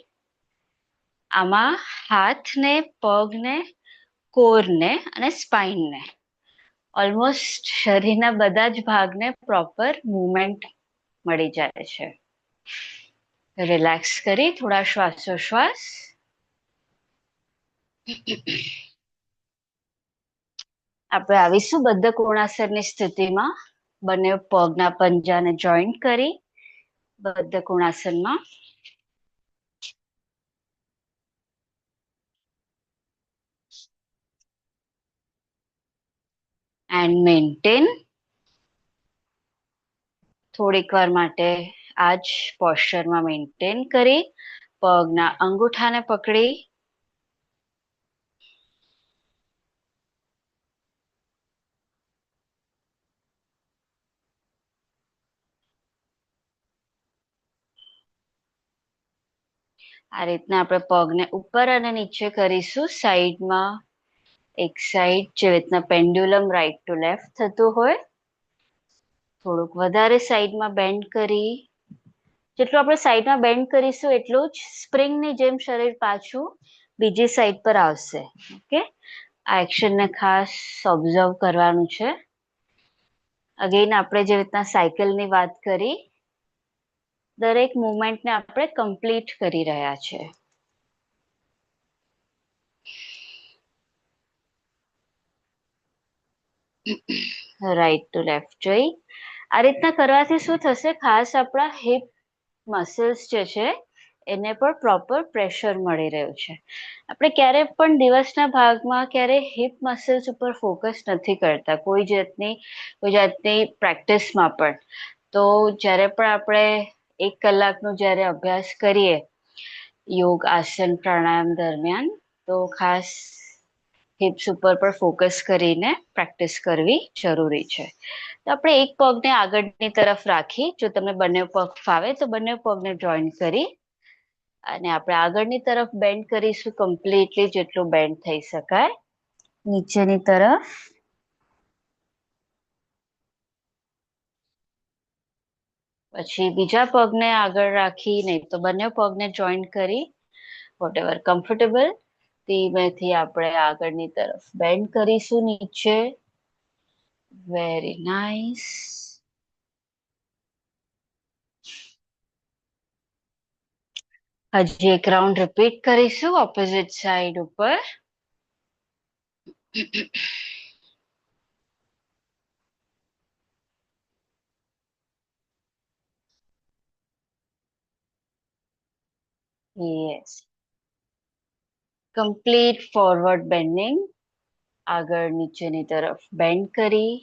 આમાં હાથને, પગને, કોરને અને સ્પાઇનને, ઓલમોસ્ટ શરીરના બધા જ ભાગને પ્રોપર મૂવમેન્ટ મળી જાય છે. રિલેક્સ કરી થોડા શ્વાસોશ્વાસ. આપણે આવીશું બદ્ધ કોણાસનની સ્થિતિમાં. બંને પગના પંજાને જોઈન્ટ કરી બદ્ધ કોણાસનમાં. And maintain. થોડીક વાર માટે આ જ પોસ્ચરમાં મેન્ટેન કરી પગના અંગૂઠાને પકડી આ રીતના આપણે પગને ઉપર અને નીચે કરીશું સાઈડમાં. એક સાઈડ જે રીતના પેન્ડ્યુલમ રાઈટ ટુ લેફ્ટ થતું હોય, થોડુંક વધારે સાઈડમાં બેન્ડ કરી. જેટલું આપણે સાઈડમાં બેન્ડ કરીશું એટલું જ સ્પ્રિંગની જેમ શરીર પાછું બીજી સાઈડ પર આવશે. ઓકે, આ એક્શનને ખાસ ઓબ્ઝર્વ કરવાનું છે. અગેન આપણે જે રીતના સાયકલની વાત કરી, દરેક મુવમેન્ટને આપણે કમ્પ્લીટ કરી રહ્યા છે. રાઈટ ટુ લેફ્ટ જઈ. આ રીતના કરવાથી શું થશે, ખાસ આપણા હિપ મસલ્સ જે છે એને પણ પ્રોપર પ્રેશર મળી રહ્યું છે. આપણે ક્યારે પણ દિવસના ભાગમાં ક્યારે હિપ મસલ્સ ઉપર ફોકસ નથી કરતા કોઈ જાતની પ્રેક્ટિસમાં પણ. તો જ્યારે પણ આપણે 1 કલાકનો જ્યારે અભ્યાસ કરીએ યોગ આસન પ્રાણાયામ દરમિયાન, તો ખાસ હિપ્સ ઉપર પણ ફોકસ કરીને પ્રેક્ટિસ કરવી જરૂરી છે. તો આપણે એક પગને આગળની તરફ રાખી, જો તમને બંને પગ ફાવે તો બંને પગને જોઈન્ટ કરી અને આપણે આગળની તરફ બેન્ડ કરીશું કમ્પ્લીટલી જેટલું બેન્ડ થઈ શકાય. નીચેની તરફ પછી બીજા પગને આગળ રાખી, નહીં તો બંને પગને જોઈન્ટ કરી, વોટ એવર કમ્ફર્ટેબલ, ધીમેથી આપણે આગળની તરફ બેન્ડ કરીશું નીચે. Very nice. હજી એક રાઉન્ડ રિપીટ કરીશું ઓપોઝિટ સાઈડ ઉપર. યસ. કમ્પ્લીટ ફોરવર્ડ બેન્ડિંગ, આગળ નીચેની તરફ બેન્ડ કરી.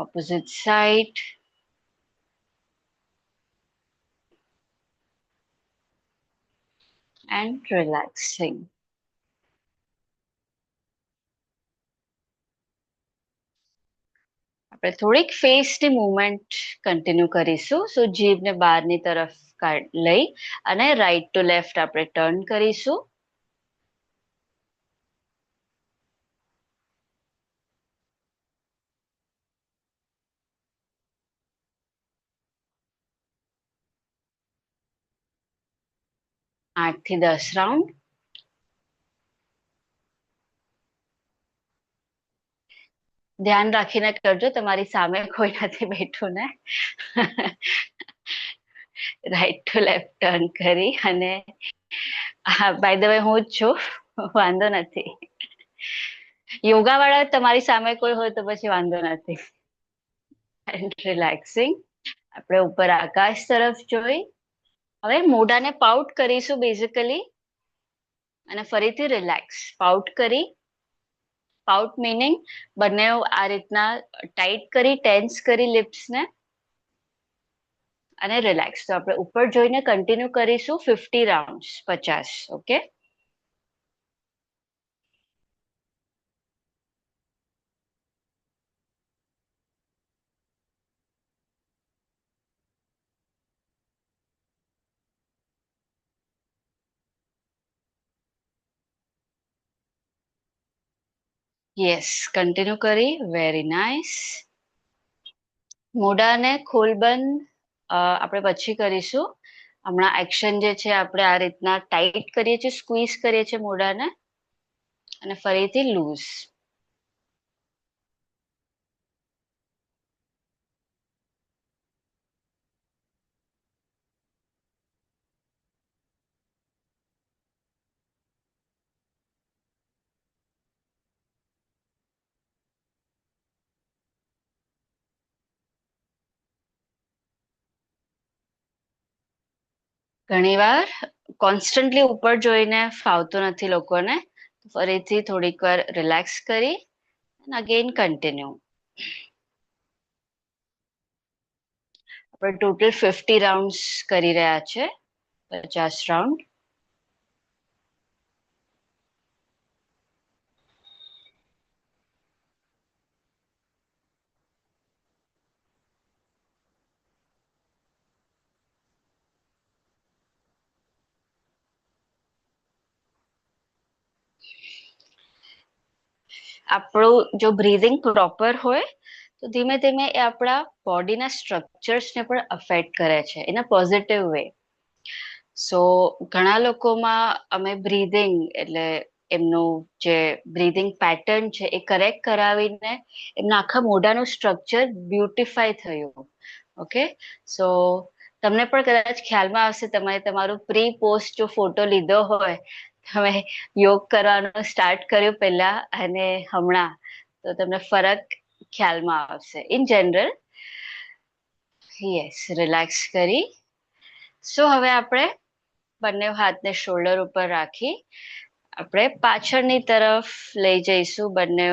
Opposite side. And relaxing. આપણે થોડીક ફેસની મુવમેન્ટ કન્ટિન્યુ કરીશું. સો જીભને બહારની તરફ લઈ અને રાઈટ ટુ લેફ્ટ આપણે ટર્ન કરીશું. આઠ થી 10 રાઉન્ડ. ધ્યાન રાખીને કરજો, તમારી સામે કોઈ નથી બેઠું ને. રાઈટ ટુ લેફ્ટ ટર્ન કરી અને બાય ધ વે હું જ છું, વાંધો નથી. યોગા વાળા તમારી સામે કોઈ હોય તો પછી વાંધો નથી. And relaxing. આપણે ઉપર આકાશ તરફ જોઈ. હવે મોઢાને પાઉટ કરીશું બેઝિકલી, અને ફરીથી રિલેક્સ. પાઉટ કરી. પાઉટ મીનિંગ બંને આ રીતના ટાઈટ કરી, ટેન્સ કરી લિપ્સને, અને રિલેક્સ. તો આપણે ઉપર જોઈને કન્ટિન્યુ કરીશું 50 રાઉન્ડ્સ, 50. ઓકે. યસ, કન્ટિન્યુ કરી. Very nice. મોઢાને ખોલ બંધ આપણે પછી કરીશું. હમણાં એક્શન જે છે આપણે આ રીતના ટાઈટ કરીએ છીએ, સ્ક્વીઝ કરીએ છીએ મોઢાને, અને ફરીથી લૂઝ. ઘણીવાર કોન્સ્ટન્ટલી ઉપર જોઈને ફાવતું નથી લોકોને, ફરીથી થોડીક વાર રિલેક્સ કરી અગેન કન્ટિન્યુ. આપણે ટોટલ 50 રાઉન્ડ્સ કરી રહ્યા છે, 50 રાઉન્ડ. આપણું જો બ્રીધિંગ પ્રોપર હોય તો ધીમે ધીમે એ આપણા બોડીના સ્ટ્રક્ચર્સને પણ અફેક્ટ કરે છે ઇન અ પોઝિટિવ વે. સો ઘણા લોકોમાં અમે બ્રીધિંગ એટલે એમનું જે બ્રીધિંગ પેટર્ન છે એ કરેક્ટ કરાવીને એમના આખા મોઢાનું સ્ટ્રક્ચર બ્યુટિફાય થયું. ઓકે. સો તમને પણ કદાચ ખ્યાલમાં આવશે, તમે તમારું પ્રી પોસ્ટ જો ફોટો લીધો હોય, તમે યોગ કરવાનું સ્ટાર્ટ કર્યું પહેલા અને હમણાં, તો તમને ફરક ખ્યાલમાં આવશે. In general. યસ, રિલેક્સ કરી. સો હવે આપણે બંને હાથને શોલ્ડર ઉપર રાખી આપણે પાછળની તરફ લઈ જઈશું બંને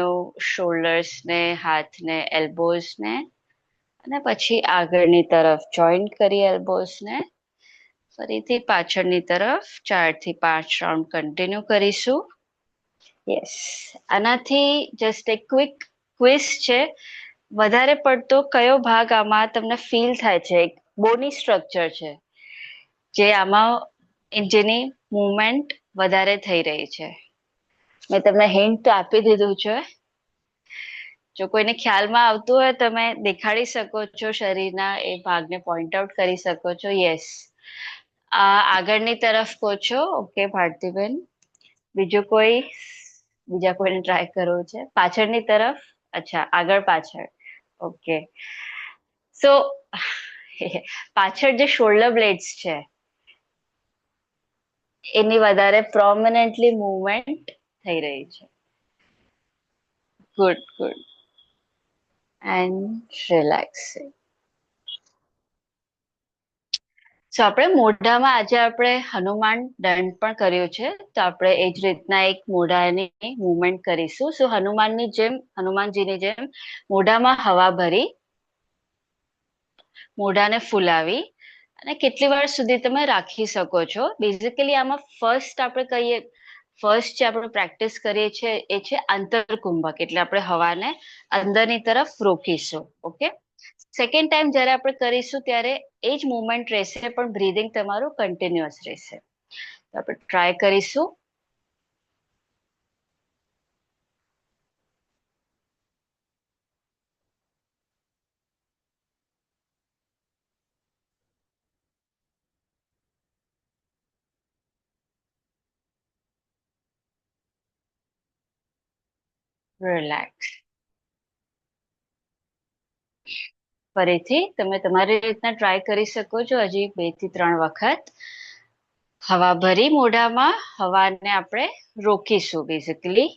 શોલ્ડર્સને, હાથને, એલ્બોઝને, અને પછી આગળની તરફ જોઈન્ટ કરી એલ્બોઝને, ફરીથી પાછળની તરફ 4 થી 5 રાઉન્ડ કન્ટિન્યુ કરીશું. યસ. આનાથી જસ્ટ એક ક્વિક ક્વિઝ છે. વધારે પડતો કયો ભાગ આમાં તમને ફીલ થાય છે? એક બોની સ્ટ્રક્ચર છે જે આમાં જેની મુવમેન્ટ વધારે થઈ રહી છે. મેં તમને હિન્ટ આપી દીધું છે. જો કોઈને ખ્યાલમાં આવતું હોય તમે દેખાડી શકો છો, શરીરના એ ભાગને પોઈન્ટ આઉટ કરી શકો છો. યસ, આગળની તરફ કહો છો. ઓકે ભારતીબેન. બીજું કોઈ, બીજા કોઈને ટ્રાય કરવું છે? પાછળની તરફ. અચ્છા, આગળ પાછળ. ઓકે. સો પાછળ જે શોલ્ડર બ્લેડ્સ છે એની વધારે પ્રોમિનન્ટલી મૂવમેન્ટ થઈ રહી છે. Good good. And relaxing. So આપણે મોઢામાં આજે આપણે હનુમાન દંડ પણ કર્યું છે, તો આપણે એ જ રીતના એક મોઢાની મૂવમેન્ટ કરીશું. સો હનુમાનની જેમ, હનુમાનજીની જેમ મોઢામાં હવા ભરી, મોઢાને ફૂલાવી અને કેટલી વાર સુધી તમે રાખી શકો છો. બેઝિકલી આમાં ફર્સ્ટ આપણે કહીએ, ફર્સ્ટ જે આપણે પ્રેક્ટિસ કરીએ છીએ એ છે આંતરકુંભક, એટલે આપણે હવાને અંદરની તરફ રોકીશું. ઓકે. સેકન્ડ ટાઈમ જ્યારે આપણે કરીશું ત્યારે એ જ મુવમેન્ટ રહેશે, પણ બ્રીધિંગ તમારું કન્ટિન્યુઅસ રહેશે. તો આપણે ટ્રાય કરીશું. રિલેક્સ. ફરીથી તમે તમારી રીતના ટ્રાય કરી શકો છો, હજી 2 થી 3 વખત. હવા ભરી મોઢામાં, હવાને આપણે રોકીશું બેઝિકલી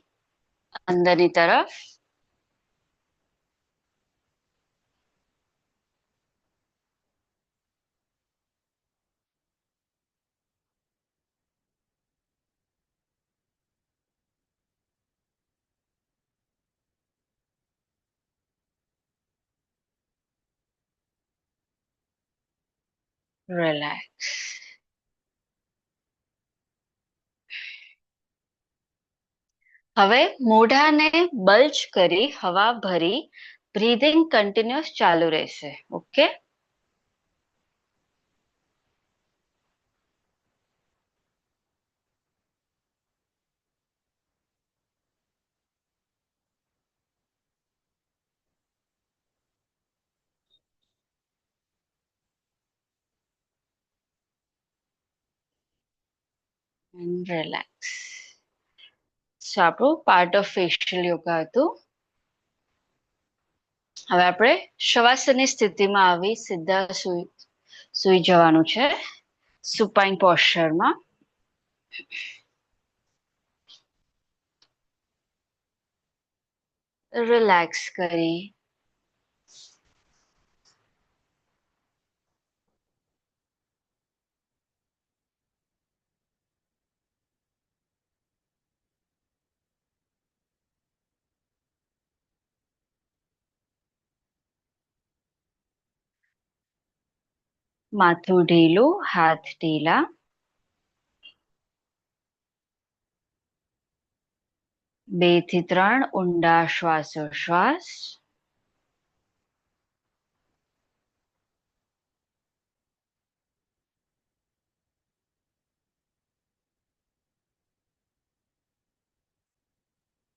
અંદરની તરફ. રિલેક્સ. હવે મોઢાને બલ્જ કરી હવા ભરી બ્રીધિંગ કન્ટિન્યુઅસ ચાલુ રહેશે. ઓકે. And relax. સો આપણું પાર્ટ ઓફ ફેશિયલ યોગા હતું. હવે આપણે શવાસનની સ્થિતિમાં આવી સીધા સુઈ જવાનું છે, સુપાઇન પોસ્ચરમાં. રિલેક્સ કરી માથું ઢીલું, હાથ ઢીલા. 2 થી 3 ઊંડા શ્વાસોશ્વાસ.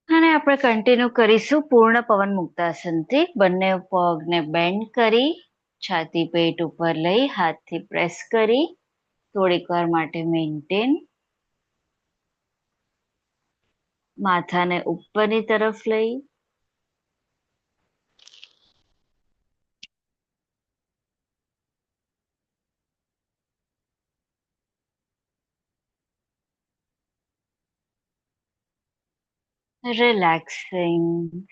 અને આપણે કન્ટિન્યુ કરીશું પૂર્ણ પવન મુક્તાસનથી. બંને પગને બેન્ડ કરી, છાતી પેટ ઉપર લઈ, હાથથી પ્રેસ કરી થોડીક વાર માટે મેન્ટેન. માથાને ઉપરની તરફ લઈ, રિલેક્સિંગ.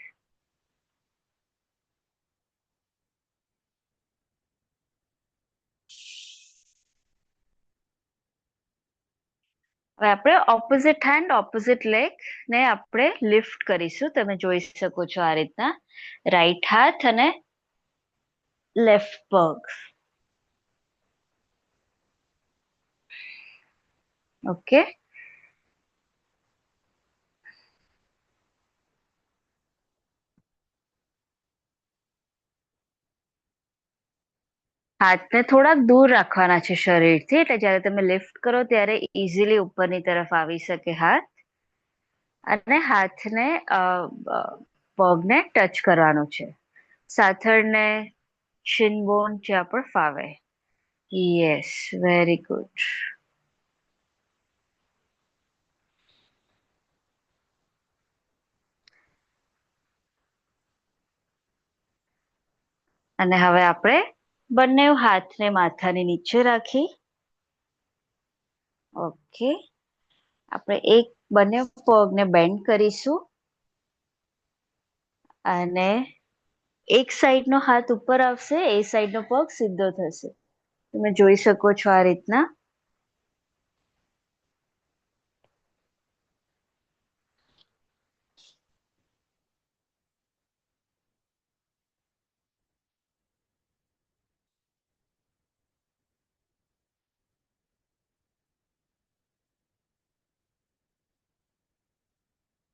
હવે આપણે ઓપોઝિટ હેન્ડ, ઓપોઝિટ લેગ ને આપણે લિફ્ટ કરીશું. તમે જોઈ શકો છો આ રીતના, રાઈટ હાથ અને લેફ્ટ પગ. ઓકે. હાથને થોડાક દૂર રાખવાના છે શરીરથી, એટલે જ્યારે તમે લિફ્ટ કરો ત્યારે ઇઝીલી ઉપરની તરફ આવી શકે હાથ. અને હાથને પગને ટચ કરવાનું છે. સાથળને shin bone જ્યાં પણ ફાવે. Yes, very good. અને હવે આપણે બંને હાથને માથાની નીચે રાખી ઓકે આપણે બંને પગને બેન્ડ કરીશું અને એક સાઈડનો હાથ ઉપર આવશે, એ સાઈડનો પગ સીધો થશે. તમે જોઈ શકો છો આ રીતના.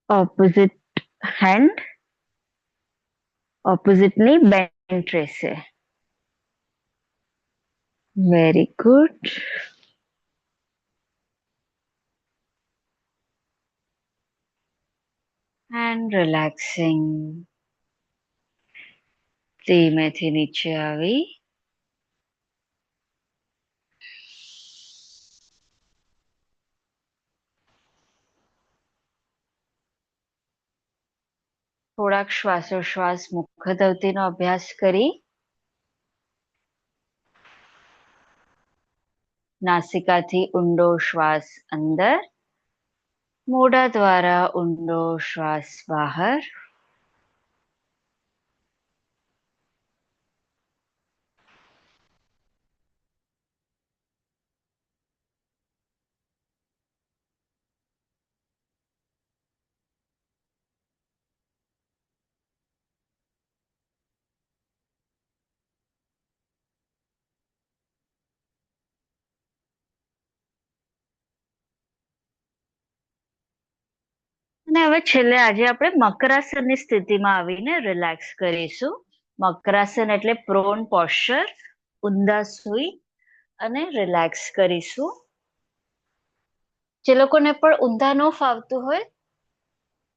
ઓપોઝિટ હેન્ડ ઓપોઝિટની બેન્ડ રહેશે. Very good. And relaxing. ધીમેથી નીચે આવી થોડાક શ્વાસોશ્વાસ મુખધવતીનો અભ્યાસ કરી નાસિકાથી ઊંડો શ્વાસ અંદર, મોઢા દ્વારા ઊંડો શ્વાસ બહાર. અને હવે છેલ્લે આજે આપણે મકરાસનની સ્થિતિમાં આવીને રિલેક્સ કરીશું. મકરાસન એટલે પ્રોન પોસ્ચર, ઊંધા સૂઈ અને રિલેક્સ કરીશું. જે લોકોને પણ ઊંધા ન ફાવતું હોય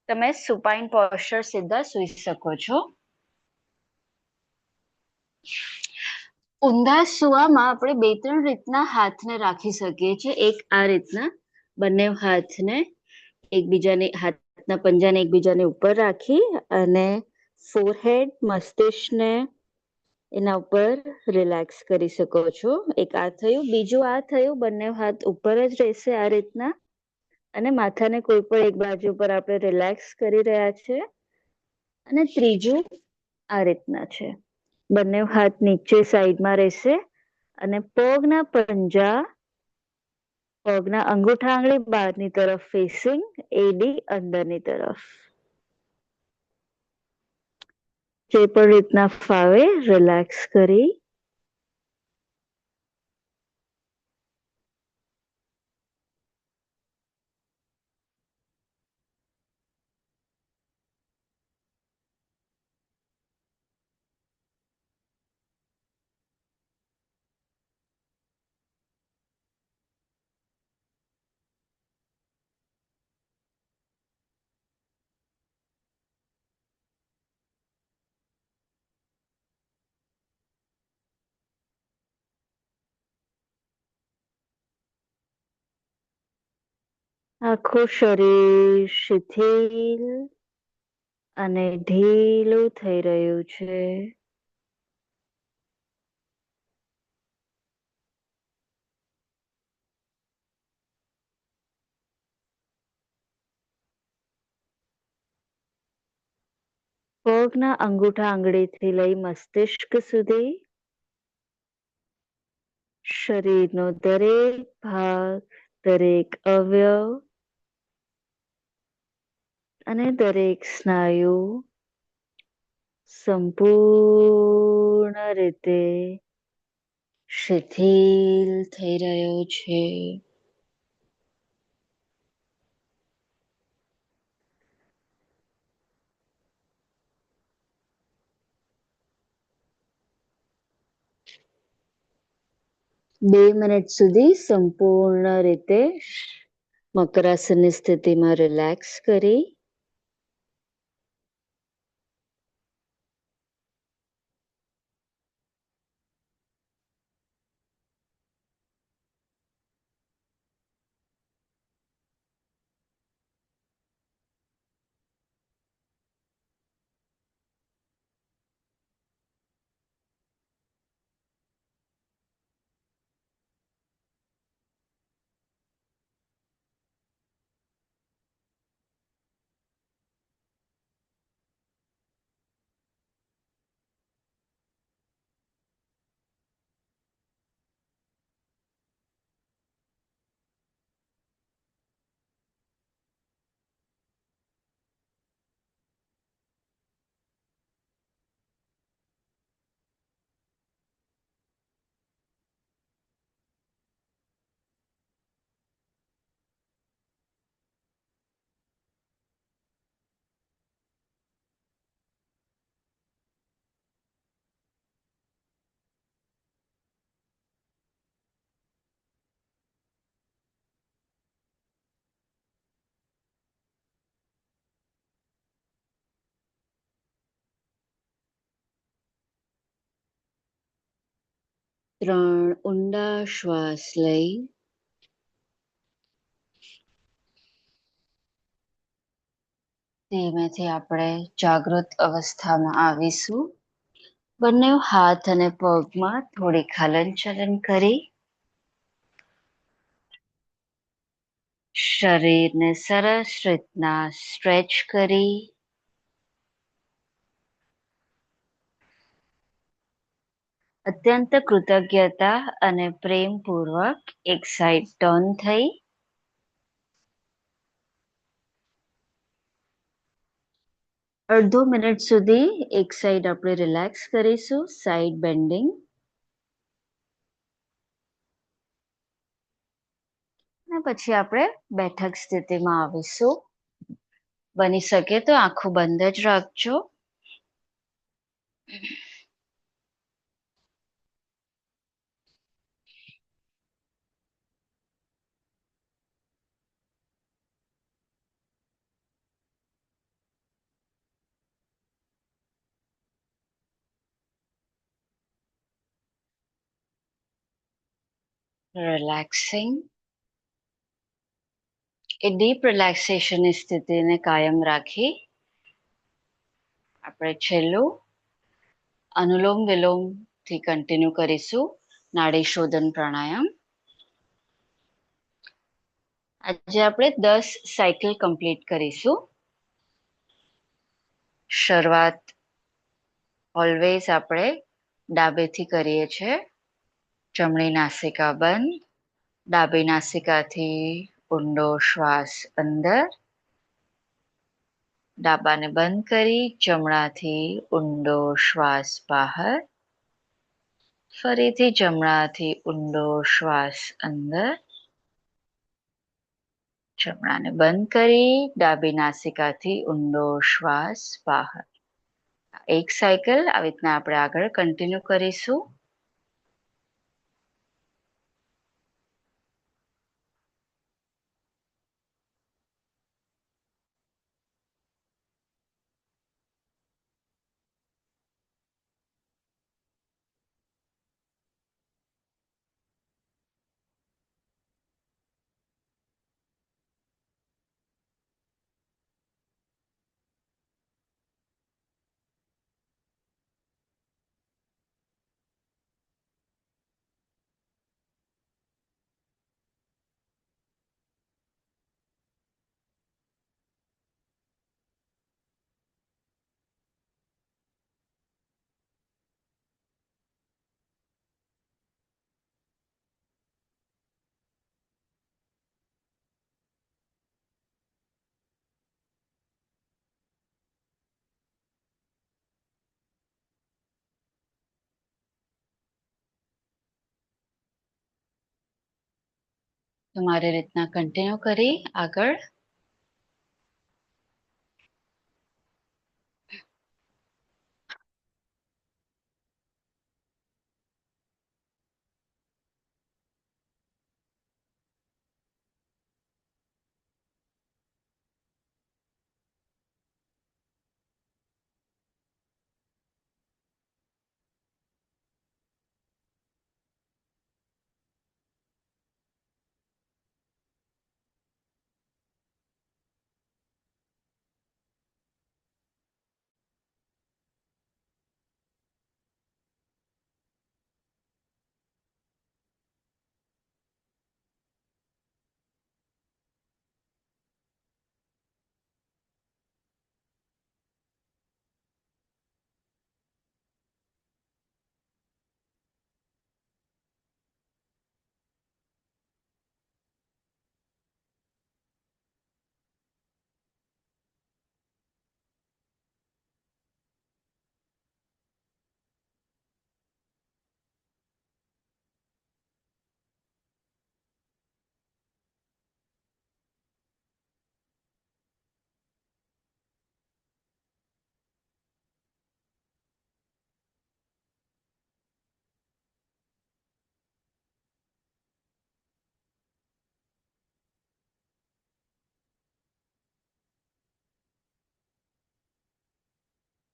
તમે સુપાઇન પોસ્ચર સીધા સૂઈ શકો છો. ઊંધા સુવામાં આપણે 2-3 રીતના હાથને રાખી શકીએ છીએ. એક આ રીતના બંને હાથને હાથના પંજાને એકબીજાને ઉપર રાખી અને ફોરહેડ મસ્તિષ્કને એના ઉપર રિલેક્સ કરી શકો છો. એક આ થયું. બીજું આ થયું, બંને હાથ ઉપર જ રહેશે આ રીતના અને માથાને કોઈ પણ એક બાજુ પર આપણે રિલેક્સ કરી રહ્યા છે. અને ત્રીજું આ રીતના છે, બંને હાથ નીચે સાઈડમાં રહેશે અને પગના અંગૂઠા આંગળી બહારની તરફ ફેસિંગ, એડી અંદરની તરફ. જે પણ રીતના ફાવે રિલેક્સ કરી આખું શરીર શિથિલ અને ઢીલું થઈ રહ્યું છે. પગના અંગૂઠા આંગળીથી લઈ મસ્તિષ્ક સુધી શરીરનો દરેક ભાગ, દરેક અવયવ અને દરેક સ્નાયુ સંપૂર્ણ રીતે શિથિલ થઈ રહ્યો છે. 2 મિનિટ સુધી સંપૂર્ણ રીતે મકરાસનની સ્થિતિમાં રિલેક્સ કરી 3 ઊંડા શ્વાસ લઈ ધીમેથી આપણે જાગૃત અવસ્થામાં આવીશું. બંને હાથ અને પગમાં થોડીક હલનચલન કરી શરીરને સરસ રીતના સ્ટ્રેચ કરી અત્યંત કૃતજ્ઞતા અને પ્રેમપૂર્વક એક સાઈડ ટર્ન થઈ અડધો મિનિટ સુધી એક સાઈડ આપણે રિલેક્સ કરીશું, સાઈડ બેન્ડિંગ. અને પછી આપણે બેઠક સ્થિતિમાં આવીશું. બની શકે તો આંખો બંધ જ રાખજો. રિલેક્સિંગ. એ ડીપ રિલેક્સેશનની સ્થિતિને કાયમ રાખી આપણે છેલ્લું અનુલોમ વિલોમ થી કન્ટિન્યુ કરીશું. નાડી શોધન પ્રાણાયામ. આજે આપણે 10 સાયકલ કમ્પ્લીટ કરીશું. શરૂઆત ઓલવેઝ આપણે ડાબેથી કરીએ છીએ. જમણી નાસિકા બંધ, ડાબી નાસિકાથી ઊંડો શ્વાસ અંદર, ડાબાને બંધ કરી જમણાથી ઊંડો શ્વાસ બહાર, ફરીથી જમણાથી ઊંડો શ્વાસ અંદર, જમણાને બંધ કરી ડાબી નાસિકાથી ઊંડો શ્વાસ બહાર. એક સાયકલ આવી રીતના આપણે આગળ કન્ટિન્યુ કરીશું. તમારી રીતના કન્ટિન્યુ કરી આગળ.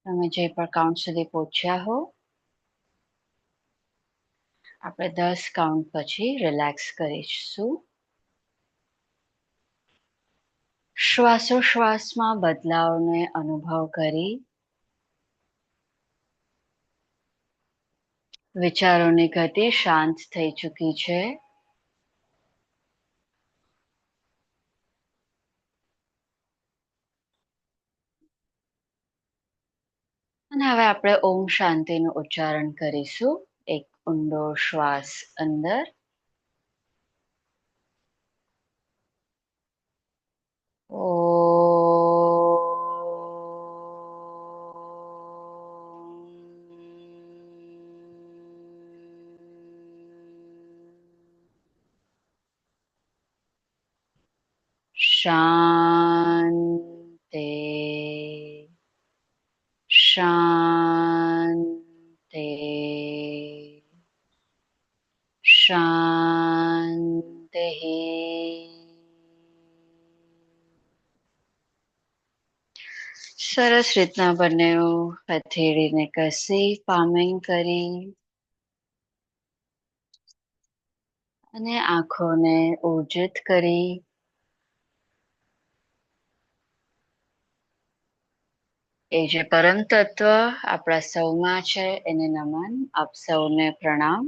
તમે જે પણ કાઉન્ટ સુધી પહોંચ્યા હો આપણે 10 કાઉન્ટ પછી રિલેક્સ કરીશું. શ્વાસોશ્વાસમાં બદલાવને અનુભવ કરી વિચારોની ગતિ શાંત થઈ ચૂકી છે. અને હવે આપણે ઓમ શાંતિનું ઉચ્ચારણ કરીશું. એક ઊંડો શ્વાસ અંદર, શાંતિ શાંતિ શાંતિ. સરસ રીતના બંને હથેળીને કસી પામિંગ કરી અને આંખોને ઉર્જિત કરી એ જે પરમ તત્વ આપણા સૌમાં છે એને નમન. આપ સૌને પ્રણામ.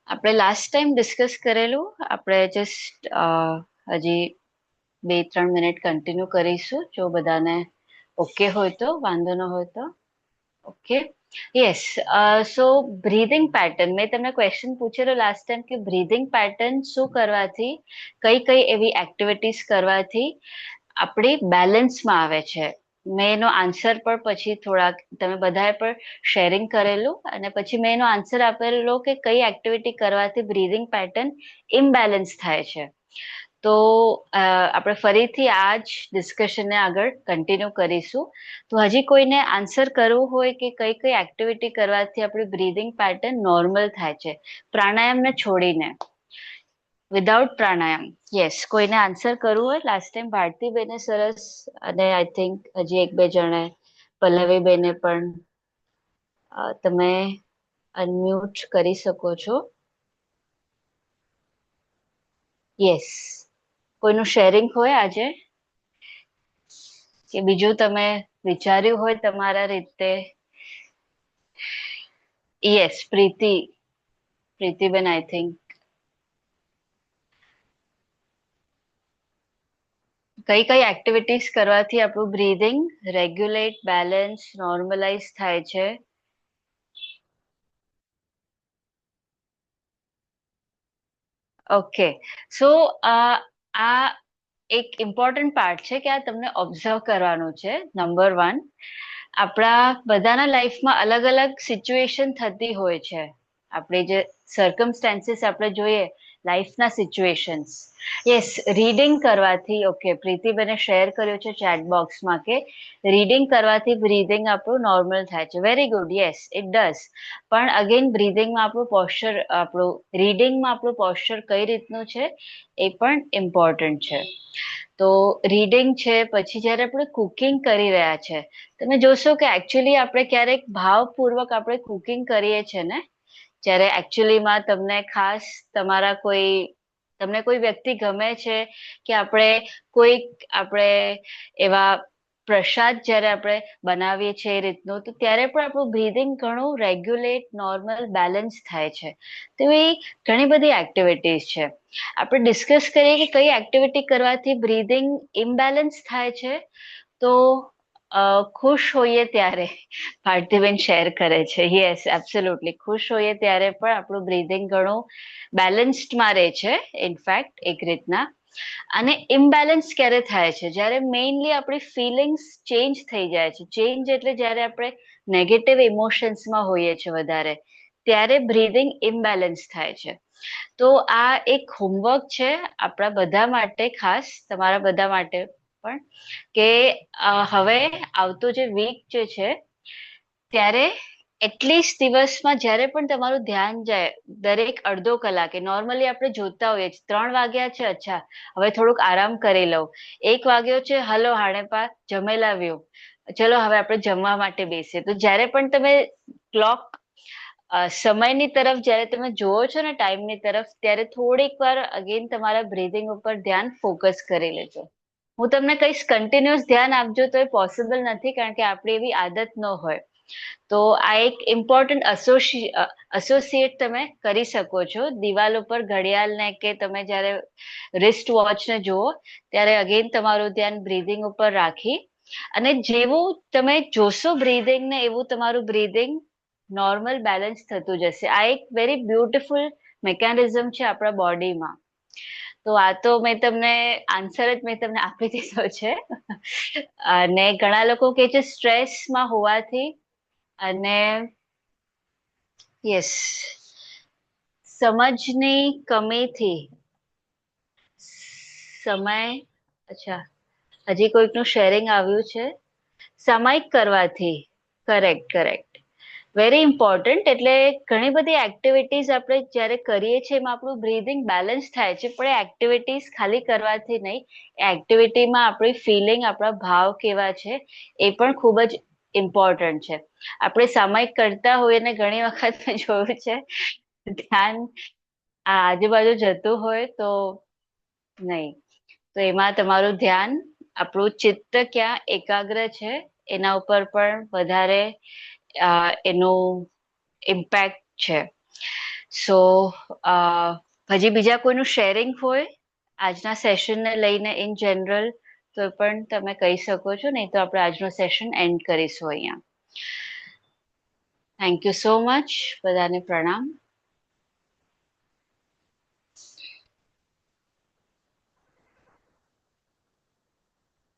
આપણે લાસ્ટ ટાઈમ ડિસ્કસ કરેલું, આપણે જસ્ટ હજી 2-3 મિનિટ કન્ટિન્યુ કરીશું, જો બધાને ઓકે હોય તો, વાંધો ન હોય તો. Okay, yes. So breathing pattern, મેં તમને ક્વેશ્ચન પૂછેલો લાસ્ટ ટાઈમ કે બ્રીધિંગ પેટર્ન શું કરવાથી, કઈ કઈ એવી એક્ટિવિટીઝ કરવાથી આપણી બેલેન્સમાં આવે છે. મેં એનો આન્સર પણ પછી થોડાક તમે બધાએ પણ શેરિંગ કરેલું અને પછી મેં એનો આન્સર આપેલો કે કઈ એક્ટિવિટી કરવાથી બ્રીધિંગ પેટર્ન ઇમ્બેલેન્સ થાય છે. તો આપણે ફરીથી આ જ ડિસ્કશનને આગળ કન્ટિન્યુ કરીશું. તો હજી કોઈને આન્સર કરવું હોય કે કઈ કઈ એક્ટિવિટી કરવાથી આપણી બ્રીધિંગ પેટર્ન નોર્મલ થાય છે, પ્રાણાયામને છોડીને, વિધાઉટ પ્રાણાયામ. યસ, કોઈને આન્સર કરવું હોય? લાસ્ટ ટાઈમ ભારતીબેને સરસ, અને આઈ થિંક હજી 1-2 જણે, પલ્લવીબેને પણ. તમે અનમ્યુટ કરી શકો છો. યસ, કોઈનું શેરિંગ હોય આજે, કે બીજું તમે વિચાર્યું હોય તમારા રીતે. Yes, Pritiben I think. કઈ કઈ એક્ટિવિટીઝ કરવાથી આપણું બ્રીધિંગ રેગ્યુલેટ, બેલેન્સ, નોર્મલાઇઝ થાય છે? ઓકે, સો આ એક ઇમ્પોર્ટન્ટ પાર્ટ છે કે આ તમને ઓબ્ઝર્વ કરવાનું છે. નંબર 1, આપણા બધાના લાઈફમાં અલગ અલગ સિચ્યુએશન થતી હોય છે. આપણે જે સર્કમસ્ટેન્સીસ આપણે જોઈએ, લાઈફના સિચ્યુએશન્સ. યસ, રીડિંગ કરવાથી, ઓકે, પ્રીતિબેને શેર કર્યું છે ચેટ બોક્સમાં કે રીડિંગ કરવાથી બ્રીધિંગ આપણું નોર્મલ થાય છે. Very good, yes it does. પણ અગેન બ્રીધિંગમાં આપણું પોસ્ચર, આપણું રીડિંગમાં આપણું પોસ્ચર કઈ રીતનું છે એ પણ ઇમ્પોર્ટન્ટ છે. તો રીડિંગ છે, પછી જ્યારે આપણે કુકિંગ કરી રહ્યા છે, તમે જોશો કે એકચ્યુઅલી આપણે ક્યારેક ભાવપૂર્વક આપણે કુકિંગ કરીએ છીએ ને, જ્યારે એકચ્યુઅલીમાં તમને ખાસ તમારા કોઈ, તમને કોઈ વ્યક્તિ ગમે છે કે આપણે એવા પ્રસાદ જ્યારે આપણે બનાવીએ છીએ એ રીતનું, તો ત્યારે પણ આપણું બ્રીધિંગ ઘણું રેગ્યુલેટ, નોર્મલ, બેલેન્સ થાય છે. તો એ ઘણી બધી એક્ટિવિટીઝ છે. આપણે ડિસ્કસ કરીએ કે કઈ એક્ટિવિટી કરવાથી બ્રીધિંગ ઇમ્બેલેન્સ થાય છે. તો ખુશ હોઈએ ત્યારે, ભારતીબેન શેર કરે છે, યસ એબ્સોલ્યુટલી, ખુશ હોઈએ ત્યારે પણ આપણું બ્રીધિંગ ઘણું બેલેન્સ્ડમાં રહે છે, ઇનફેક્ટ એક રીતના. અને ઇમ્બેલેન્સ ક્યારે થાય છે? જ્યારે મેઇનલી આપણી ફિલિંગ્સ ચેન્જ થઈ જાય છે. ચેન્જ એટલે જ્યારે આપણે નેગેટિવ ઇમોશન્સમાં હોઈએ છીએ વધારે, ત્યારે બ્રીધિંગ ઇમ્બેલેન્સ થાય છે. તો આ એક હોમવર્ક છે આપણા બધા માટે, ખાસ તમારા બધા માટે પણ, કે હવે આવતો જે વીક જે છે ત્યારે એટલીસ્ટ દિવસમાં જ્યારે પણ તમારું ધ્યાન જાય, દરેક અડધો કલાકે, નોર્મલી આપણે જોતા હોઈએ 3 વાગ્યા છે, અચ્છા હવે થોડુંક આરામ કરી લઉં, 1 વાગ્યો છે, હલો હાણેપા જમેલા વ્યો, ચલો હવે આપણે જમવા માટે બેસીએ. તો જ્યારે પણ તમે ક્લોક સમયની તરફ જ્યારે તમે જુઓ છો ને ટાઈમની તરફ, ત્યારે થોડીક વાર અગેન તમારા બ્રીધિંગ ઉપર ધ્યાન ફોકસ કરી લેજો. હું તમને કહીશ કન્ટિન્યુઅસ ધ્યાન આપજો તો એ પોસિબલ નથી, કારણ કે આપણી એવી આદત ન હોય. તો આ એક ઇમ્પોર્ટન્ટ એસોસિએટ તમે કરી શકો છો. દિવાલ ઉપર ઘડિયાળને કે તમે જ્યારે રિસ્ટ વોચને જુઓ ત્યારે અગેન તમારું ધ્યાન બ્રીધિંગ ઉપર રાખી, અને જેવું તમે જોશો બ્રીધિંગને એવું તમારું બ્રીધિંગ નોર્મલ બેલેન્સ થતું જશે. આ એક વેરી બ્યુટિફુલ મેકેનિઝમ છે આપણા બોડીમાં. તો આ તો મેં તમને આન્સર જ મેં તમને આપી દીધો છે. અને ઘણા લોકો કે છે સ્ટ્રેસમાં હોવાથી, અને યસ, સમજની કમીથી સમય, અચ્છા, હજી કોઈકનું શેરિંગ આવ્યું છે, સામાયિક કરવાથી. Correct, correct, very important. એટલે ઘણી બધી એક્ટિવિટીઝ આપણે જ્યારે કરીએ છીએ એમાં આપણું બ્રીધિંગ બેલેન્સ થાય છે, પણ એ એક્ટિવિટીઝ ખાલી કરવાથી નહીં. એ એક્ટિવિટીમાં આપણી ફિલિંગ, આપણા ભાવ કેવા છે એ પણ ખૂબ જ ઇમ્પોર્ટન્ટ છે. આપણે સામાયિક કરતા હોઈએ ને ઘણી વખત મેં જોયું છે ધ્યાન આજુબાજુ જતું હોય તો નહીં. તો એમાં તમારું ધ્યાન, આપણું ચિત્ત ક્યાં એકાગ્ર છે એના ઉપર પણ વધારે એનું ઇમ્પેક્ટ છે. સો હજી બીજા કોઈનું શેરિંગ હોય આજના સેશનને લઈને ઇન જનરલ, તો પણ તમે કહી શકો છો, નહીં તો આપણે આજનો સેશન એન્ડ કરીશું અહીંયા. Thank you so much. બધાને પ્રણામ.